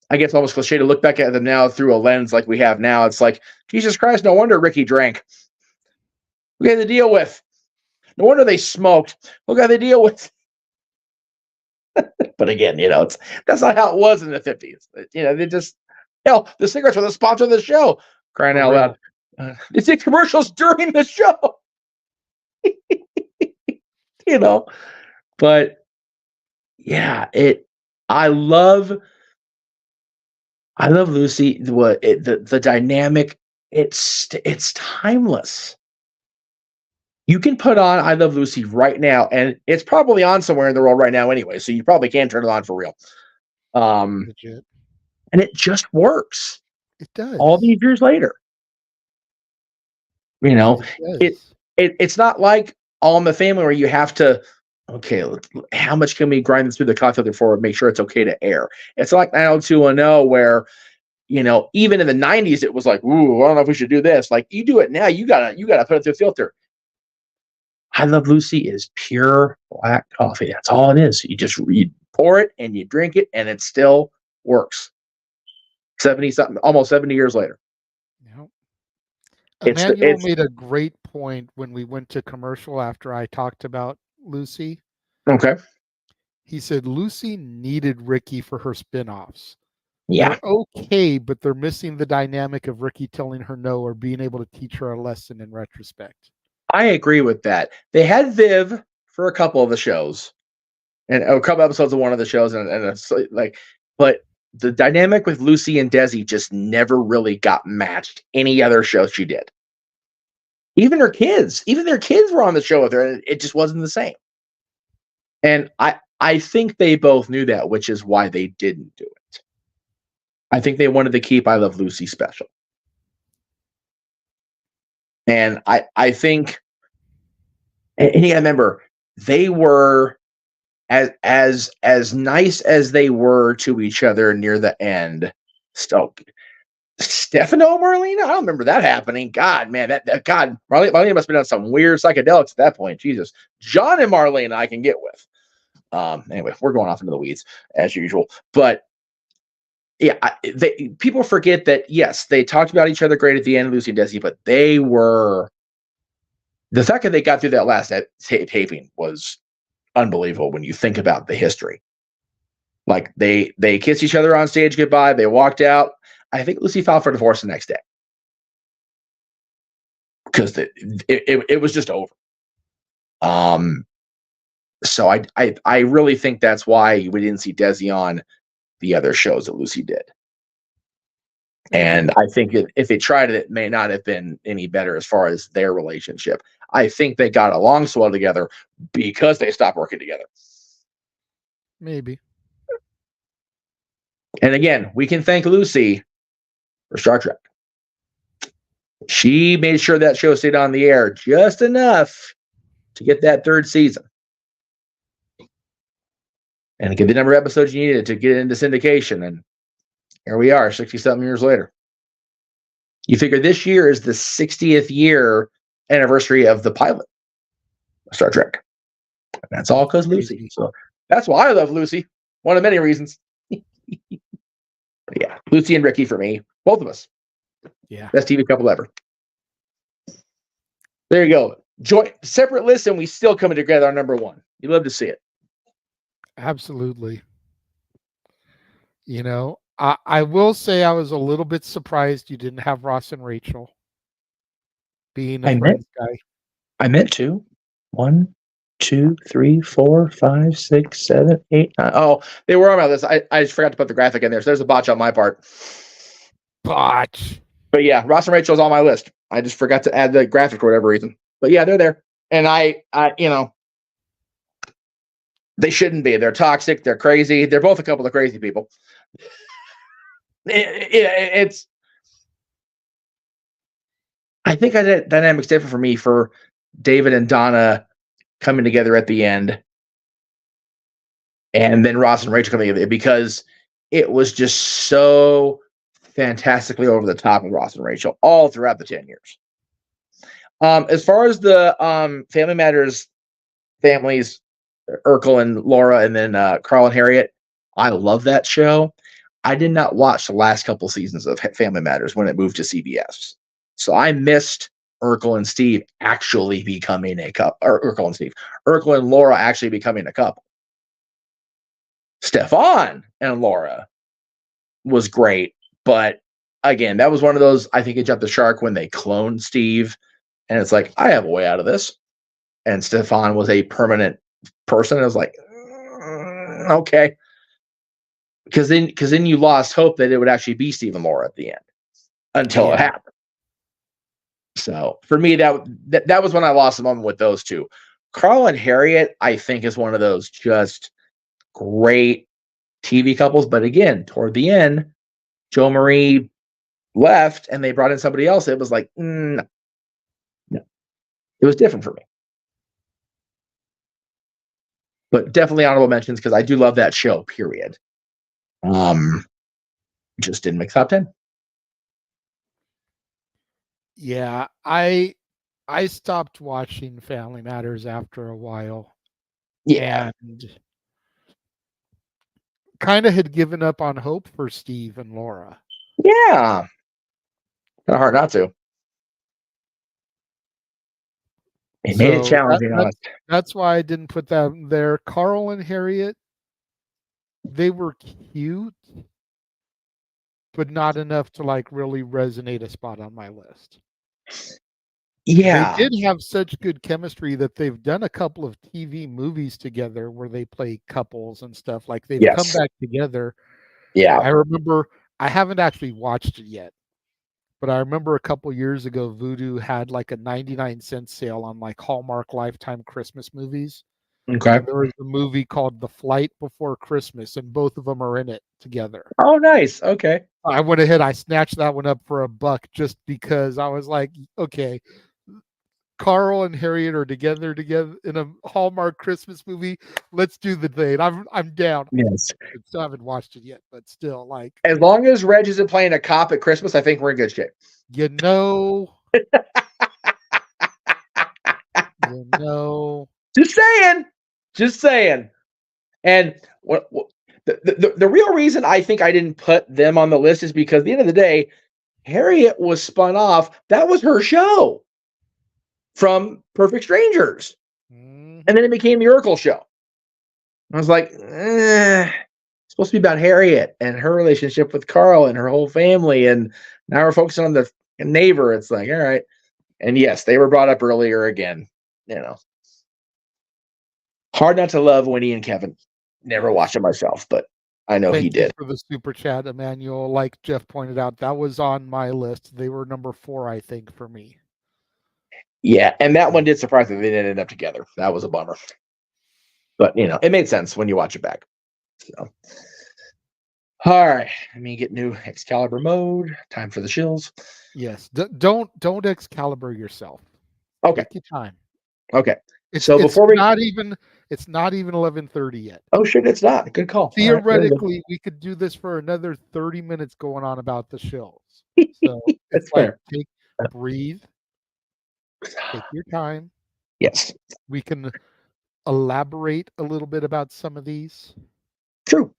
I guess, almost cliche to look back at them now through a lens like we have now. It's like, Jesus Christ, no wonder Ricky drank. Look at the deal with. No wonder they smoked. Look at the deal with. But again, that's not how it was in the 50s. They just, hell, the cigarettes were the sponsor of the show. Crying out loud. They did commercials during the show. But yeah, I love Lucy. The dynamic? It's timeless. You can put on I Love Lucy right now, and it's probably on somewhere in the world right now anyway. So you probably can turn it on for real. Legit. And it just works. It does. All these years later. You know, it's not like All in the Family where you have to, okay, how much can we grind this through the calculator for make sure it's okay to air? It's like 90210 where, you know, even in the 90s it was like, ooh, I don't know if we should do this. Like you do it now, you gotta put it through a filter. I Love Lucy is pure black coffee. That's all it is. You pour it and you drink it, and it still works. 70 something, almost 70 years later. Yep. Emmanuel made a great point when we went to commercial after I talked about Lucy. Okay. He said Lucy needed Ricky for her spinoffs. Yeah. They're okay, but they're missing the dynamic of Ricky telling her no or being able to teach her a lesson in retrospect. I agree with that. They had Viv for a couple of the shows, and a couple episodes of one of the shows, and it's like, but the dynamic with Lucy and Desi just never really got matched any other show she did. Even their kids were on the show with her, and it just wasn't the same. And I think they both knew that, which is why they didn't do it. I think they wanted to keep I Love Lucy special. And I think, and you gotta remember, they were as nice as they were to each other near the end. Stefano Marlena? I don't remember that happening. God, man, God, Marlena must have been on some weird psychedelics at that point. Jesus. John and Marlena I can get with. Anyway, we're going off into the weeds as usual. But yeah, people forget that, yes, they talked about each other great at the end, Lucy and Desi, but they were, the fact that they got through that last taping was unbelievable when you think about the history. Like they kissed each other on stage goodbye. They walked out. I think Lucy filed for divorce the next day because it was just over. So I really think that's why we didn't see Desi on the other shows that Lucy did. And I think if they tried it may not have been any better as far as their relationship. I think they got along so well together because they stopped working together. Maybe. And again, we can thank Lucy for Star Trek. She made sure that show stayed on the air just enough to get that third season. And get the number of episodes you needed to get into syndication. And here we are, 60-something years later. You figure this year is the 60th year anniversary of the pilot of Star Trek. And that's all because Lucy. So that's why I love Lucy. One of many reasons. But yeah, Lucy and Ricky for me. Both of us. Yeah. Best TV couple ever. There you go. Joint separate lists, and we still coming together on number one. You love to see it. Absolutely. You know, I will say I was a little bit surprised you didn't have Ross and Rachel being a Friends guy. I meant to. 1, 2, 3, 4, 5, 6, 7, 8, 9. Oh, they were on my list. I just forgot to put the graphic in there. So there's a botch on my part. Botch. But yeah, Ross and Rachel's on my list. I just forgot to add the graphic for whatever reason. But yeah, they're there. And I you know, they shouldn't be. They're toxic. They're crazy. They're both a couple of crazy people. It's. I think that dynamic's different for me for David and Donna coming together at the end, and then Ross and Rachel coming together because it was just so fantastically over the top with Ross and Rachel all throughout the 10 years. As far as the Family Matters families, Urkel and Laura, and then Carl and Harriet, I love that show. I did not watch the last couple seasons of Family Matters when it moved to CBS. So I missed Urkel and Steve actually becoming a couple, or Urkel and Laura actually becoming a couple. Stefan and Laura was great, but again, that was one of those, I think it jumped the shark when they cloned Steve, and it's like, I have a way out of this. And Stefan was a permanent person. I was like, okay. because then you lost hope that it would actually be Steve and Laura at the end until it happened. So for me, that was when I lost the moment with those two. Carl and Harriet, I think, is one of those just great TV couples. But again, toward the end, Joe Marie left and they brought in somebody else. It was like, no. It was different for me. But definitely honorable mentions because I do love that show, period. Just didn't make top 10. Yeah, I stopped watching Family Matters after a while. Yeah. And kind of had given up on hope for Steve and Laura. Yeah. Kind of hard not to. It made it challenging on us. That's why I didn't put that there. Carl and Harriet, they were cute, but not enough to like really resonate a spot on my list. Yeah. They did have such good chemistry that they've done a couple of TV movies together where they play couples and stuff. Like they've come back together. Yeah. I remember, I haven't actually watched it yet, but I remember a couple years ago, Vudu had like a 99-cent sale on like Hallmark Lifetime Christmas movies. Okay. And there was a movie called The Flight Before Christmas, and both of them are in it together. Oh, nice. Okay. I went ahead, I snatched that one up for $1 just because I was like, okay, Carl and Harriet are together in a Hallmark Christmas movie. Let's do the thing. I'm down. Yes. I still haven't watched it yet, but still, like, as long as Reg isn't playing a cop at Christmas, I think we're in good shape. You know. Just saying. And what the real reason I think I didn't put them on the list is because at the end of the day, Harriet was spun off. That was her show from Perfect Strangers. And then it became the Urkel show. I was like, it's supposed to be about Harriet and her relationship with Carl and her whole family. And now we're focusing on the neighbor. It's like, all right. And yes, they were brought up earlier again. You know, hard not to love Winnie and Kevin. Never watched it myself, but I know he did. For the super chat, Emmanuel, like Jeff pointed out, that was on my list. They were number 4, I think, for me. Yeah, and that one did surprise me. They didn't end up together. That was a bummer. But, you know, it made sense when you watch it back. So, all right. Let me get new Excalibur mode. Time for the shills. Yes. Don't Excalibur yourself. Okay. Take your time. Okay. So before it's not even 11:30 yet. Oh shit, it's not. Good call. Theoretically, we could do this for another 30 minutes going on about the shills. So that's fair. Breathe. Take your time. Yes. We can elaborate a little bit about some of these. True.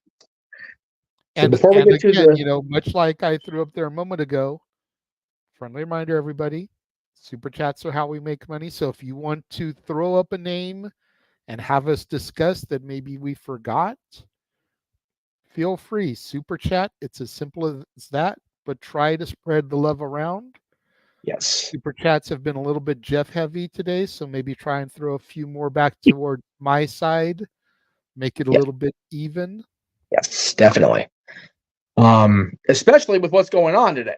And before we get to you know, much like I threw up there a moment ago, friendly reminder, everybody, super chats are how we make money. So if you want to throw up a name and have us discuss that maybe we forgot, feel free. Super chat. It's as simple as that, but try to spread the love around. Yes. Super chats have been a little bit Jeff heavy today, so maybe try and throw a few more back toward my side. Make it a little bit even. Yes, definitely. Especially with what's going on today,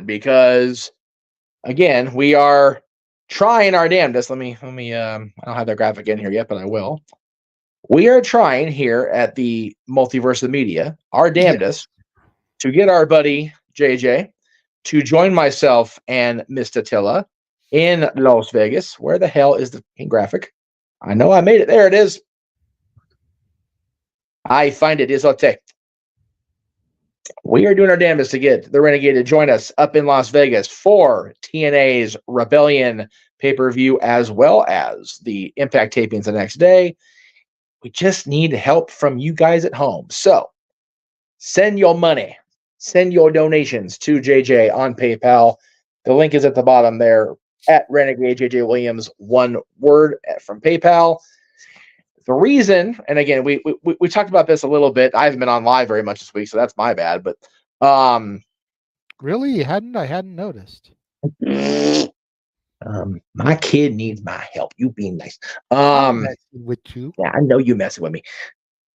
because again, we are trying our damnedest. Let me I don't have that graphic in here yet, but I will. We are trying here at the Multiverse of Media our damnedest to get our buddy JJ to join myself and Miss Attila in Las Vegas. Where the hell is the graphic? I know I made it. There it is. I find it is okay. We are doing our damnedest to get the Renegade to join us up in Las Vegas for TNA's Rebellion pay-per-view, as well as the Impact tapings the next day. We just need help from you guys at home. So send your money, send your donations to JJ on PayPal. The link is at the bottom there at Renegade JJ Williams, one word from PayPal. The reason, and again, we talked about this a little bit. I haven't been on live very much this week, so that's my bad. But really, I hadn't noticed. My kid needs my help. You being nice. I'm messing with you. Yeah, I know you messing with me.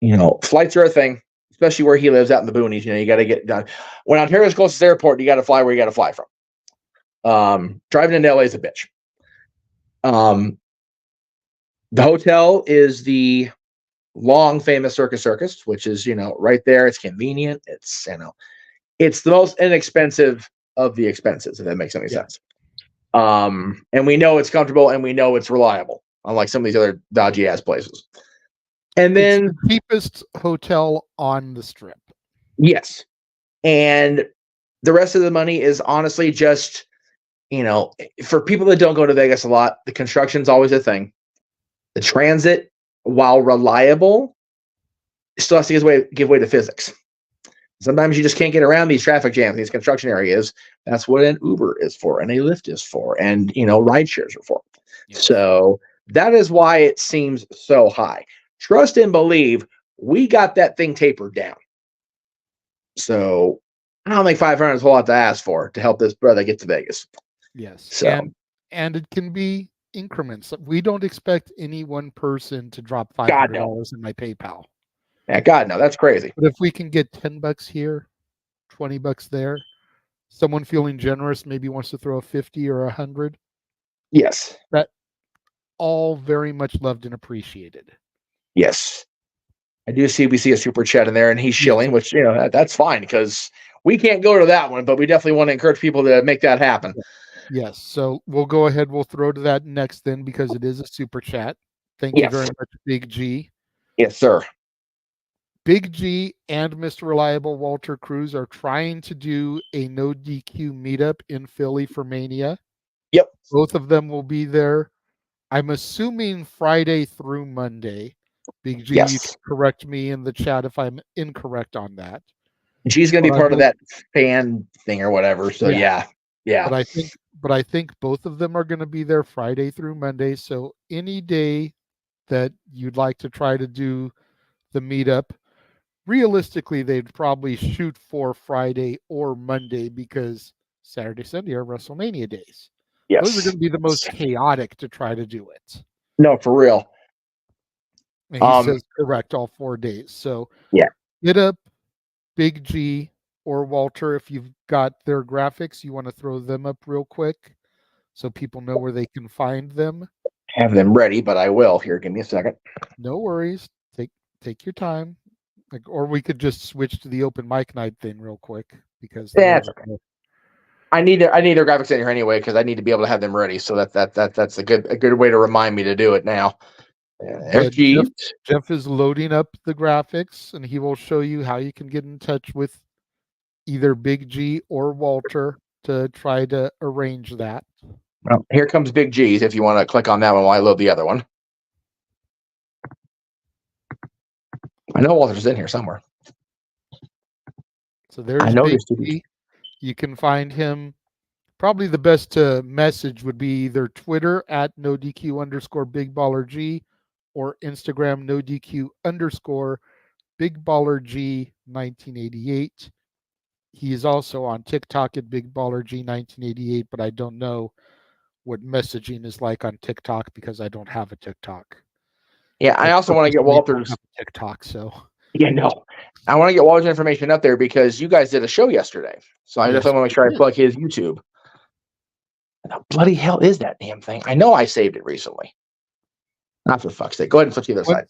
You know, flights are a thing, especially where he lives out in the boonies. You got to get done. When Ontario's closest airport, you got to fly where you got to fly from. Driving into LA is a bitch. The hotel is the long famous Circus, which is, right there. It's convenient. It's, it's the most inexpensive of the expenses, if that makes any sense. And we know it's comfortable and we know it's reliable, unlike some of these other dodgy ass places. And then it's the cheapest hotel on the strip. Yes. And the rest of the money is honestly just, for people that don't go to Vegas a lot, the construction's always a thing. The transit, while reliable, still has to give way to physics. Sometimes you just can't get around these traffic jams, these construction areas. That's what an Uber is for, and a Lyft is for, and ride shares are for. Yes. So that is why it seems so high. Trust and believe, we got that thing tapered down. So I don't think 500 is a whole lot to ask for to help this brother get to Vegas. Yes. So and it can be increments. We don't expect any one person to drop $500 in my PayPal. Yeah, God, no, that's crazy. But if we can get $10 here, $20 there, someone feeling generous maybe wants to throw a 50 or 100. Yes. That all very much loved and appreciated. Yes. We see a super chat in there and he's shilling, which, that's fine because we can't go to that one, but we definitely want to encourage people to make that happen. Yes. So we'll go ahead. We'll throw to that next then because it is a super chat. Thank you very much, Big G. Yes, sir. Big G and Mr. Reliable Walter Cruz are trying to do a no DQ meetup in Philly for Mania. Yep. Both of them will be there. I'm assuming Friday through Monday. Big G, you can correct me in the chat if I'm incorrect on that. G's going to be part of that fan thing or whatever. So yeah. But I think both of them are going to be there Friday through Monday. So any day that you'd like to try to do the meetup, realistically, they'd probably shoot for Friday or Monday because Saturday, Sunday are WrestleMania days. Yes. Those are going to be the most chaotic to try to do it. No, for real. And he says correct all 4 days. So hit up Big G or Walter if you've got their graphics. You want to throw them up real quick so people know where they can find them. Have them ready, but I will. Here, give me a second. No worries. Take your time. Or we could just switch to the open mic night thing real quick because that's okay. I need their graphics in here anyway because I need to be able to have them ready. So that's a good way to remind me to do it now. Jeff is loading up the graphics and he will show you how you can get in touch with either Big G or Walter to try to arrange that. Well, here comes Big G's if you want to click on that one while I load the other one. I know Walter's in here somewhere. So there's Big G. You can find him. Probably the best to message would be either Twitter at @NoDQ_BigBallerG or Instagram @NoDQ_BigBallerG1988. He is also on TikTok at BigBallerG1988, but I don't know what messaging is like on TikTok because I don't have a TikTok. Yeah, I also want to get Walter's TikTok. So I want to get Walter's information up there because you guys did a show yesterday. So I definitely want to make sure I plug his YouTube. What the bloody hell is that damn thing? I know I saved it recently. Not for fuck's sake. Go ahead and flip to the other side.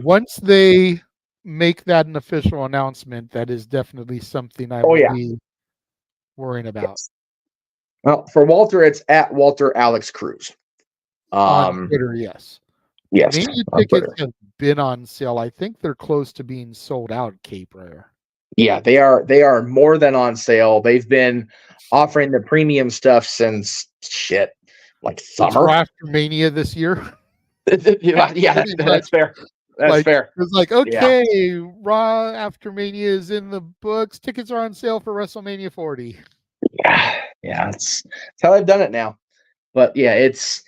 Once they make that an official announcement, that is definitely something I will be worrying about. Yes. Well, for Walter, it's at Walter Alex Cruz. On Twitter, yes. Yes. Mania tickets have been on sale. I think they're close to being sold out at Cape Rare. Yeah, they are more than on sale. They've been offering the premium stuff since like summer. After Mania this year. That's fair. That's fair. It's like, okay, Raw after Mania is in the books. Tickets are on sale for WrestleMania 40. Yeah, that's how I've done it now. But yeah, it's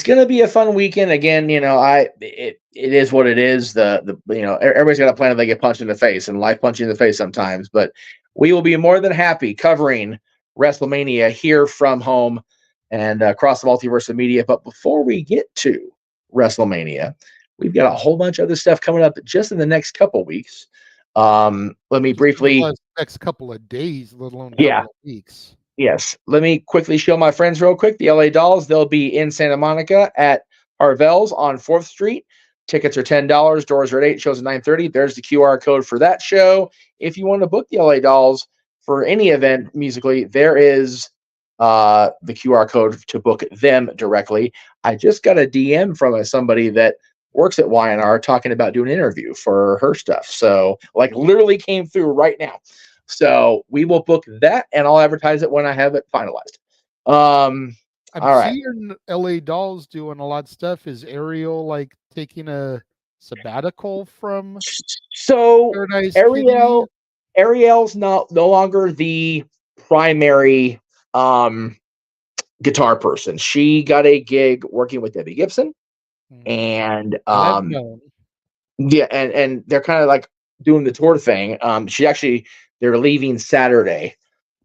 gonna be a fun weekend. Again, it is what it is. Everybody's got a plan if they get punched in the face, and life punches in the face sometimes. But we will be more than happy covering WrestleMania here from home and across the multiverse of media. But before we get to WrestleMania, we've got a whole bunch of other stuff coming up just in the next couple weeks. Let me briefly. Next couple of days, let alone Yeah. couple of weeks. Yes. Let me quickly show my friends real quick. The LA Dolls, they'll be in Santa Monica at Harvell's on 4th Street. Tickets are $10. Doors are at 8. Shows at 9:30. There's the QR code for that show. If you want to book the LA Dolls for any event musically, there is the QR code to book them directly. I just got a DM from somebody that works at Y&R talking about doing an interview for her stuff. So, like, literally came through right now. So we will book that, and I'll advertise it when I have it finalized. I'm all right. seeing LA Dolls doing a lot of stuff. Is Ariel like taking a sabbatical from So Paradise Ariel's no longer the primary guitar person. She got a gig working with Debbie Gibson, and yeah, and they're kind of like doing the tour thing. They're leaving Saturday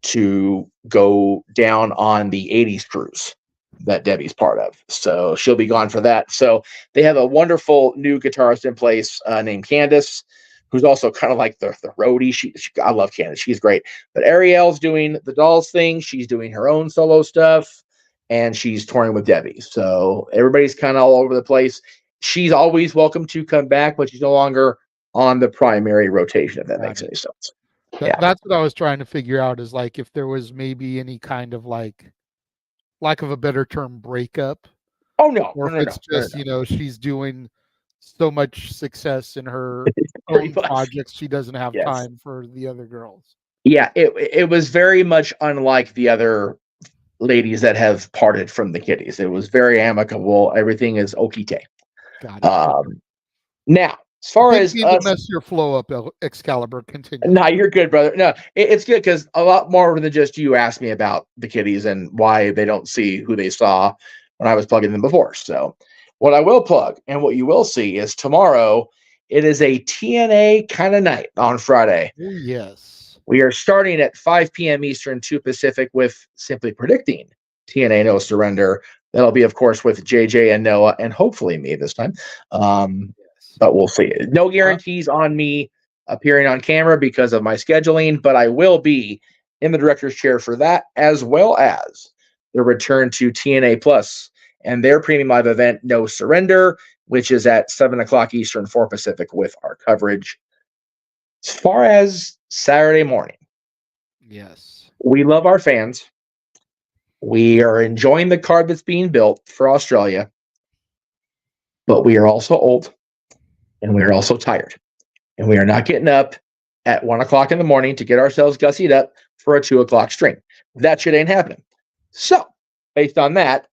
to go down on the 80s cruise that Debbie's part of. So she'll be gone for that. So they have a wonderful new guitarist in place named Candace, who's also kind of like the roadie. I love Candace. She's great. But Ariel's doing the Dolls thing. She's doing her own solo stuff, and she's touring with Debbie. So everybody's kind of all over the place. She's always welcome to come back, but she's no longer on the primary rotation, if that makes any sense. That's what I was trying to figure out, is like if there was maybe any kind of like, lack of a better term, breakup. Oh no. Or if it's just, you know, she's doing so much success in her own projects, she doesn't have time for the other girls. Yeah, it was very much unlike the other ladies that have parted from the Kitties. It was very amicable. Everything is okite. Got it. Now, as far as us, mess your flow up, Excalibur. Continue. No, you're good, brother. No, it's good because a lot more than just you asked me about the Kitties and why they don't see who they saw when I was plugging them before. So, what I will plug and what you will see is tomorrow. It is a TNA kind of night on Friday. Oh, yes. We are starting at 5 p.m. Eastern, 2 Pacific, with Simply Predicting TNA No Surrender. That'll be, of course, with JJ and Noah, and hopefully me this time. But we'll see. No guarantees on me appearing on camera because of my scheduling, but I will be in the director's chair for that, as well as the return to TNA Plus and their premium live event, No Surrender, which is at 7 o'clock Eastern, 4 Pacific, with our coverage. As far as Saturday morning, yes, we love our fans. We are enjoying the card that's being built for Australia, but we are also old. And we are also tired. And we are not getting up at 1 o'clock in the morning to get ourselves gussied up for a 2 o'clock stream. That shit ain't happening. So, based on that,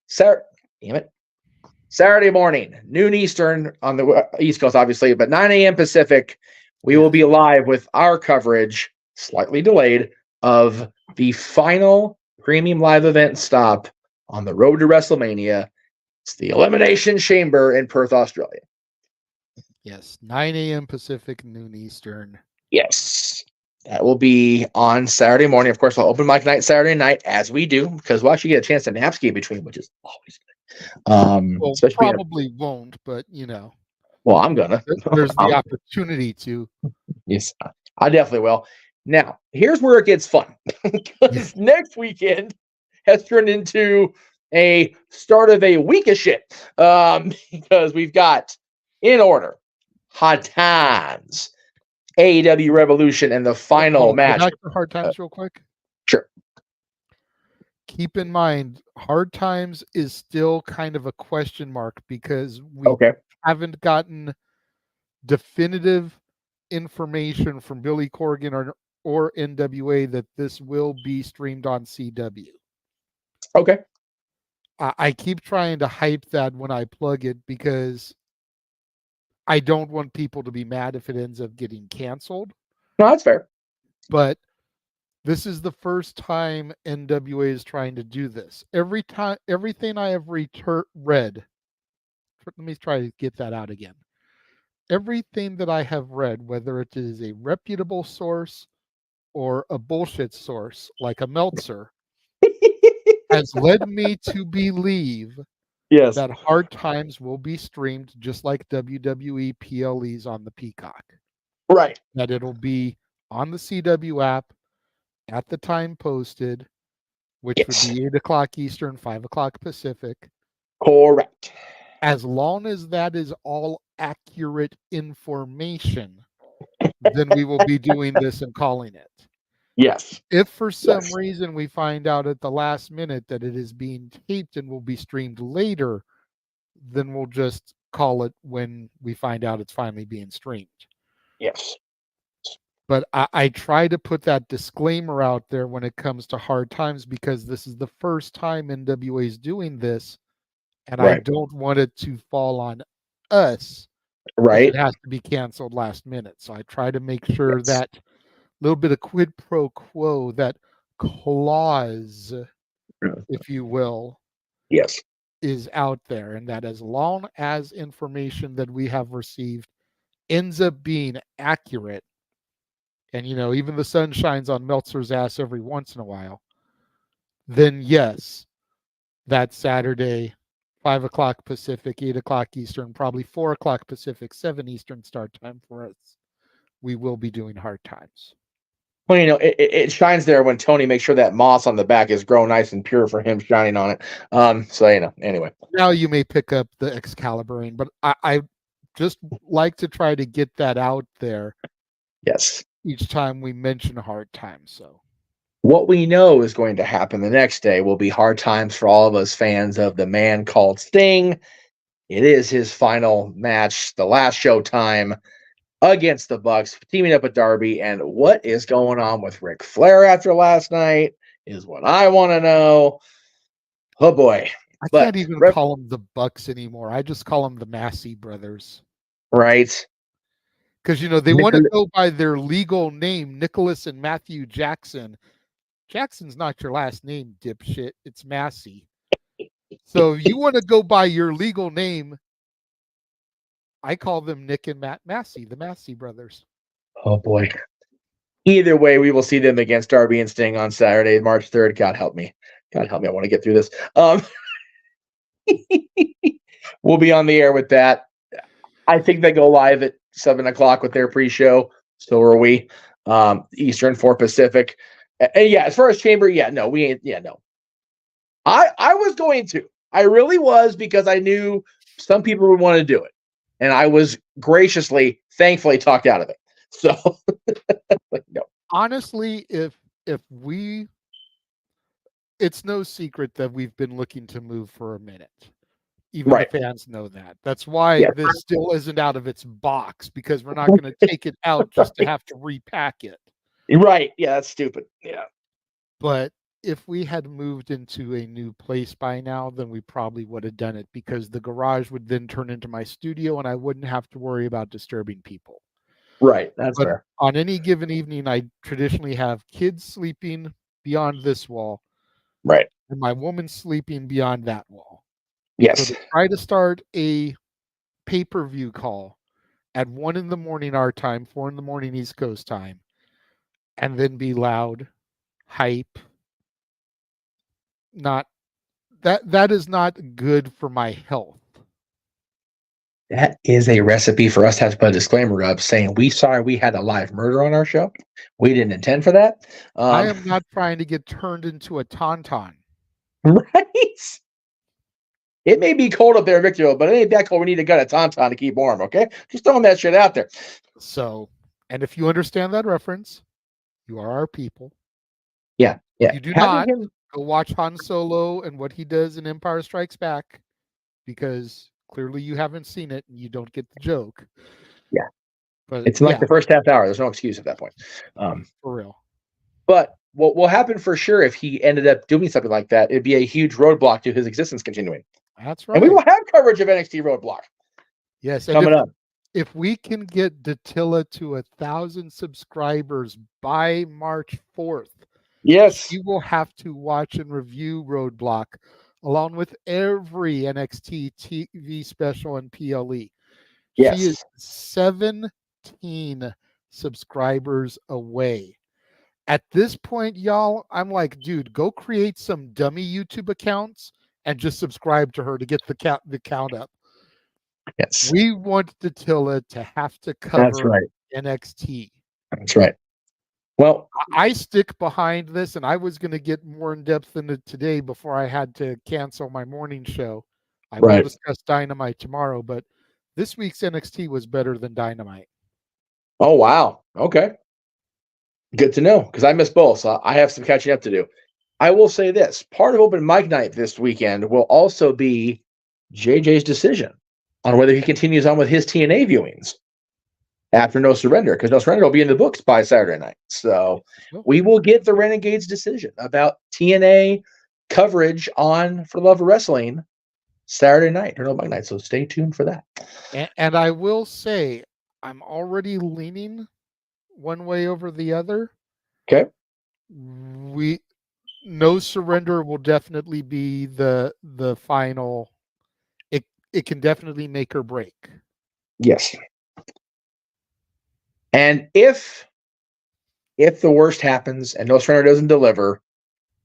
Saturday morning, noon Eastern on the East Coast, obviously, but 9 a.m. Pacific, we will be live with our coverage, slightly delayed, of the final premium live event stop on the road to WrestleMania. It's the Elimination Chamber in Perth, Australia. Yes, 9 a.m. Pacific, noon Eastern. Yes, that will be on Saturday morning. Of course, I'll open mic night Saturday night, as we do, because we'll actually get a chance to nap ski in between, which is always good. Well, probably won't, but you know. Well, I'm gonna. There's the opportunity to. Yes, I definitely will. Now, here's where it gets fun, because next weekend has turned into a start of a week of shit, because we've got, in order, Hard Times, AEW Revolution, and the final match. Back to Hard Times real quick. Sure. Keep in mind, Hard Times is still kind of a question mark because we haven't gotten definitive information from Billy Corgan or NWA that this will be streamed on CW. Okay. I keep trying to hype that when I plug it because I don't want people to be mad if it ends up getting canceled. No, that's fair. But this is the first time NWA is trying to do this. Everything I have read, let me try to get that out again. Everything that I have read, whether it is a reputable source or a bullshit source like a Meltzer, has led me to believe that Hard Times will be streamed just like WWE PLEs on the Peacock. Right. That it'll be on the CW app at the time posted, which would Yes. be 8 o'clock Eastern, 5 o'clock Pacific. Correct. As long as that is all accurate information, then we will be doing this and calling it. Yes. If for some Yes. reason we find out at the last minute that it is being taped and will be streamed later, then we'll just call it when we find out it's finally being streamed. Yes. But I try to put that disclaimer out there when it comes to hard times, because this is the first time NWA is doing this, and I Right. don't want it to fall on us if Right. it has to be canceled last minute. So I try to make sure Yes. that little bit of quid pro quo, that clause, if you will, Yes. is out there, and that as long as information that we have received ends up being accurate, and even the sun shines on Meltzer's ass every once in a while, then yes, that Saturday, 5 o'clock Pacific, 8 o'clock Eastern, probably 4 o'clock Pacific, 7 Eastern start time for us, we will be doing hard times. Well, it shines there when Tony makes sure that moss on the back is grown nice and pure for him shining on it. So anyway. Now you may pick up the Excaliburine, but I just like to try to get that out there. Yes. Each time we mention hard times. So what we know is going to happen the next day will be hard times for all of us fans of the man called Sting. It is his final match, the last showtime against the Bucks, teaming up with Darby. And what is going on with Ric Flair after last night is what I want to know. Oh boy. I can't even call them the Bucks anymore. I just call them the Massey brothers. Right. Because, they want to go by their legal name, Nicholas and Matthew Jackson. Jackson's not your last name, dipshit. It's Massey. So you want to go by your legal name, I call them Nick and Matt Massey, the Massey brothers. Oh, boy. Either way, we will see them against Darby and Sting on Saturday, March 3rd. God help me. God help me. I want to get through this. We'll be on the air with that. I think they go live at 7 o'clock with their pre-show. So are we. Eastern, 4 Pacific. And yeah, as far as Chamber, no, we ain't. Yeah, no. I was going to. I really was, because I knew some people would want to do it. And I was graciously, thankfully talked out of it. So, no. Honestly, if we, it's no secret that we've been looking to move for a minute. Even the fans know that. That's why this still isn't out of its box, because we're not going to take it out just to have to repack it. Right. Yeah, that's stupid. Yeah. But if we had moved into a new place by now, then we probably would have done it, because the garage would then turn into my studio and I wouldn't have to worry about disturbing people. Right. That's fair. On any given evening, I traditionally have kids sleeping beyond this wall. Right. And my woman sleeping beyond that wall. Yes. So to try to start a pay-per-view call at 1 a.m. our time, 4 a.m. East Coast time, and then be loud, hype, that is not good for my health. That is a recipe for us to have to put a disclaimer up saying we had a live murder on our show. We didn't intend for that. I am not trying to get turned into a tauntaun. Right. It may be cold up there, Victor, but it ain't that cold. We need to get a tauntaun to keep warm, okay? Just throwing that shit out there. So, and if you understand that reference, you are our people. Yeah. If you do not, go watch Han Solo and what he does in Empire Strikes Back, because clearly you haven't seen it and you don't get the joke. Yeah. But it's like the first half hour. There's no excuse at that point. For real. But what will happen for sure if he ended up doing something like that, it'd be a huge roadblock to his existence continuing. That's right. And we will have coverage of NXT Roadblock. Yes. Coming up. If we can get Dattila to 1,000 subscribers by March 4th, yes, you will have to watch and review Roadblock along with every NXT TV special and PLE. Yes. She is 17 subscribers away. At this point, y'all, I'm like, dude, go create some dummy YouTube accounts and just subscribe to her to get the count up. Yes. We want Dattila to have to cover NXT. That's right. Well, I stick behind this, and I was going to get more in depth in it today before I had to cancel my morning show. I will discuss Dynamite tomorrow, but this week's NXT was better than Dynamite. Oh, wow. Okay. Good to know, because I missed both, so I have some catching up to do. I will say this. Part of Open Mic Night this weekend will also be JJ's decision on whether he continues on with his TNA viewings after No Surrender, because No Surrender will be in the books by Saturday night. So we will get the Renegade's decision about TNA coverage on For Love of Wrestling Saturday night, or No Mic Night. So stay tuned for that. And I will say, I'm already leaning one way over the other. Okay. No Surrender will definitely be the final. It can definitely make or break. Yes. And if the worst happens and No Surrender doesn't deliver,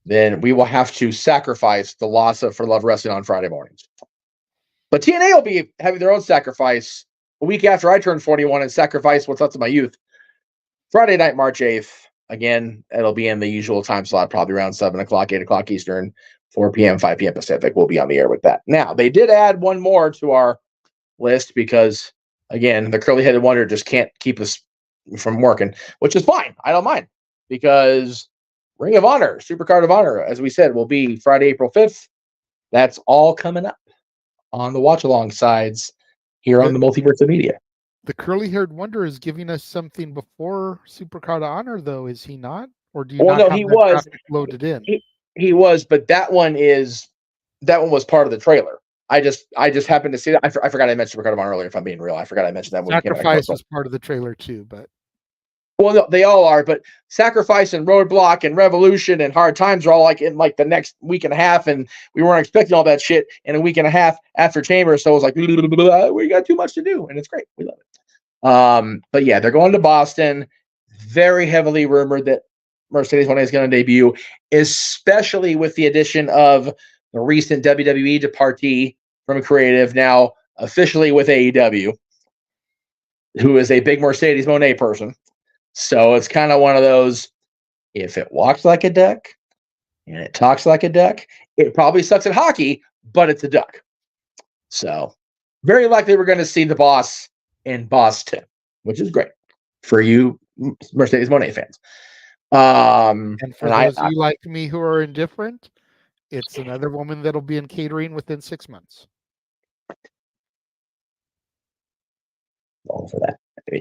then we will have to sacrifice the loss of For Love Wrestling on Friday mornings. But TNA will be having their own sacrifice a week after I turn 41 and sacrifice what's left of my youth. Friday night, March 8th. Again, it'll be in the usual time slot, probably around 7 o'clock, 8 o'clock Eastern, 4 p.m., 5 p.m. Pacific. We'll be on the air with that. Now, they did add one more to our list because, again, the curly-headed wonder just can't keep us from working, which is fine. I don't mind, because Ring of Honor, Supercard of Honor, as we said, will be Friday, April 5th. That's all coming up on the watch-along sides here on the Multiverse of Media. The curly-haired wonder is giving us something before Supercard of Honor, though, is he not? Or do you not have that graphic loaded in? He was, but that one was part of the trailer. I just happened to see that. I forgot I mentioned Supercard of Honor earlier. If I'm being real, I forgot I mentioned that one. Sacrifice was part of the trailer too, but no, they all are. But Sacrifice and Roadblock and Revolution and Hard Times are all like in like the next week and a half, and we weren't expecting all that shit in a week and a half after Chambers. So it was like, we got too much to do, and it's great. We love it. But yeah, they're going to Boston. Very heavily rumored that Mercedes Moné is going to debut, especially with the addition of the recent WWE departee from Creative, now officially with AEW, who is a big Mercedes Moné person. So it's kind of one of those, if it walks like a duck and it talks like a duck, it probably sucks at hockey, but it's a duck. So very likely we're going to see the boss in Boston, which is great for you Mercedes Moné fans. And for those of you like me who are indifferent, it's another woman that'll be in catering within 6 months. Wrong for that.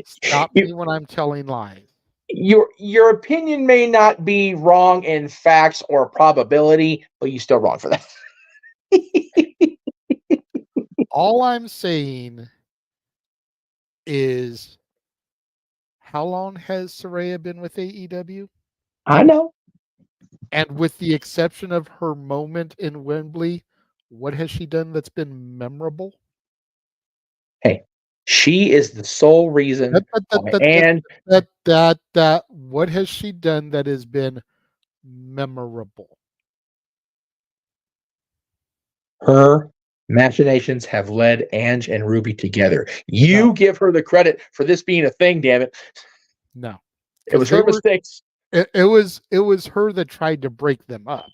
Stop me when I'm telling lies. Your opinion may not be wrong in facts or probability, but you're still wrong for that. All I'm saying is, how long has Saraya been with AEW? I know. And with the exception of her moment in Wembley, what has she done that's been memorable? Hey, she is the sole reason. What has she done that has been memorable? Her machinations have led Ange and Ruby together. You give her the credit for this being a thing, damn it. No. It was her mistakes. It was her that tried to break them up.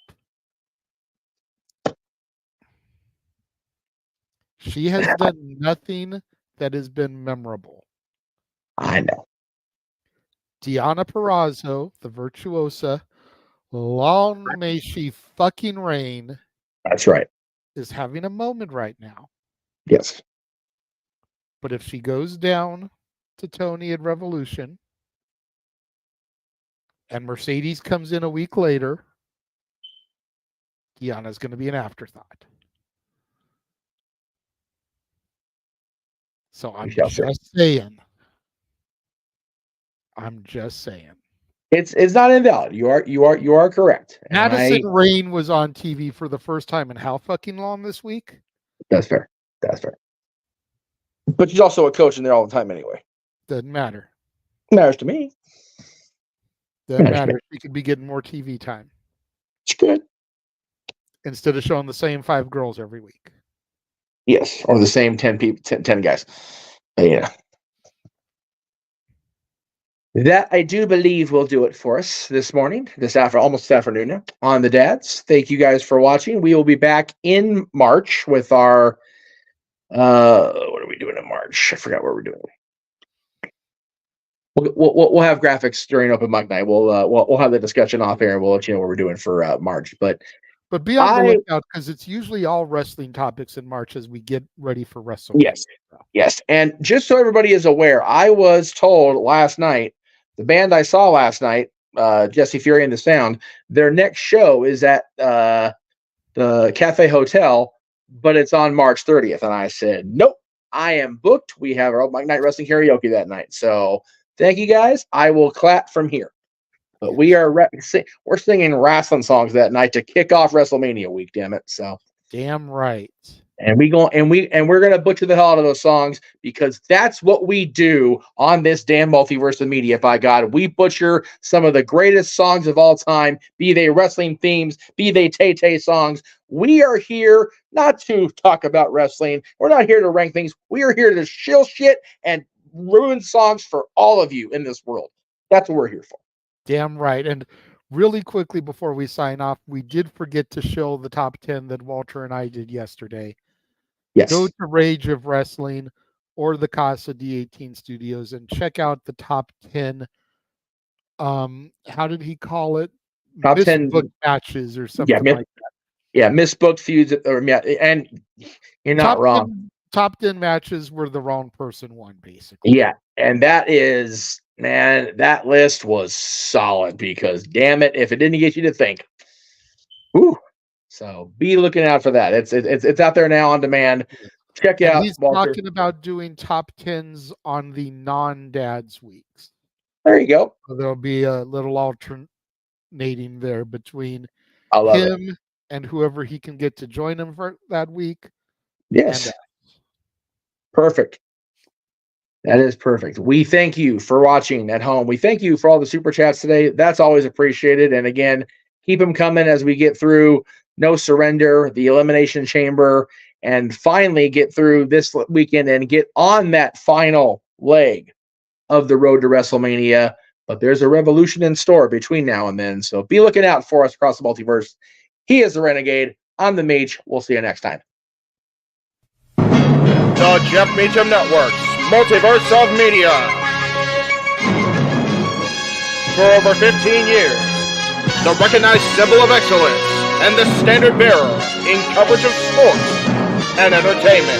She has done nothing that has been memorable. I know. Deonna Purrazzo, the virtuosa, long may she fucking reign. That's right. Is having a moment right now. Yes. But if she goes down to Tony at Revolution and Mercedes comes in a week later, Deonna's going to be an afterthought. So I'm just saying. It's not invalid. You are correct. Madison Rayne was on TV for the first time in how fucking long this week? That's fair. But she's also a coach in there all the time anyway. Doesn't matter. Matters to me. Doesn't matter. She could be getting more TV time. It's good. Instead of showing the same 5 girls every week. Yes, or the same 10 people, 10 guys. Yeah. That I do believe will do it for us this morning, almost this afternoon now, on the Dads. Thank you guys for watching. We will be back in March with our what are we doing in March? I forgot what we're doing. We'll have graphics during open mic night. We'll have the discussion off air, and we'll let you know what we're doing for March. But be on the lookout, because it's usually all wrestling topics in March as we get ready for WrestleMania. Yes. And just so everybody is aware, I was told last night, the band I saw last night, Jesse Fury and the Sound, their next show is at the Cafe Hotel, but it's on March 30th. And I said, nope, I am booked. We have our open mic night wrestling karaoke that night. So thank you guys. I will clap from here. But we're singing wrestling songs that night to kick off WrestleMania week. Damn it! So damn right. And we're gonna butcher the hell out of those songs, because that's what we do on this damn multiverse of media. By God, we butcher some of the greatest songs of all time. Be they wrestling themes, be they Tay-Tay songs. We are here not to talk about wrestling. We're not here to rank things. We are here to shill shit and ruin songs for all of you in this world. That's what we're here for. Damn right. And really quickly before we sign off, we did forget to show the top 10 that Walter and I did yesterday. Yes. Go to Rage of Wrestling or the Casa D18 Studios and check out the top 10. How did he call it? Top 10 matches or something like that. Yeah, misbooked feuds. And you're not wrong. Top 10 matches where the wrong person won, basically. Yeah, and that is, man, that list was solid, because damn it, if it didn't get you to think. Whew. So be looking out for that. It's out there now on demand. Check it out. He's talking about doing top 10s on the non-Dads weeks. There you go. So there'll be a little alternating there between him and whoever he can get to join him for that week. Yes. Perfect. That is perfect. We thank you for watching at home. We thank you for all the super chats today. That's always appreciated. And again, keep them coming as we get through No Surrender, the Elimination Chamber, and finally get through this weekend and get on that final leg of the road to WrestleMania. But there's a revolution in store between now and then. So be looking out for us across the multiverse. He is the Renegade. I'm the Mage. We'll see you next time. The Jeff Meacham Network's Multiverse of Media. For over 15 years, the recognized symbol of excellence and the standard bearer in coverage of sports and entertainment.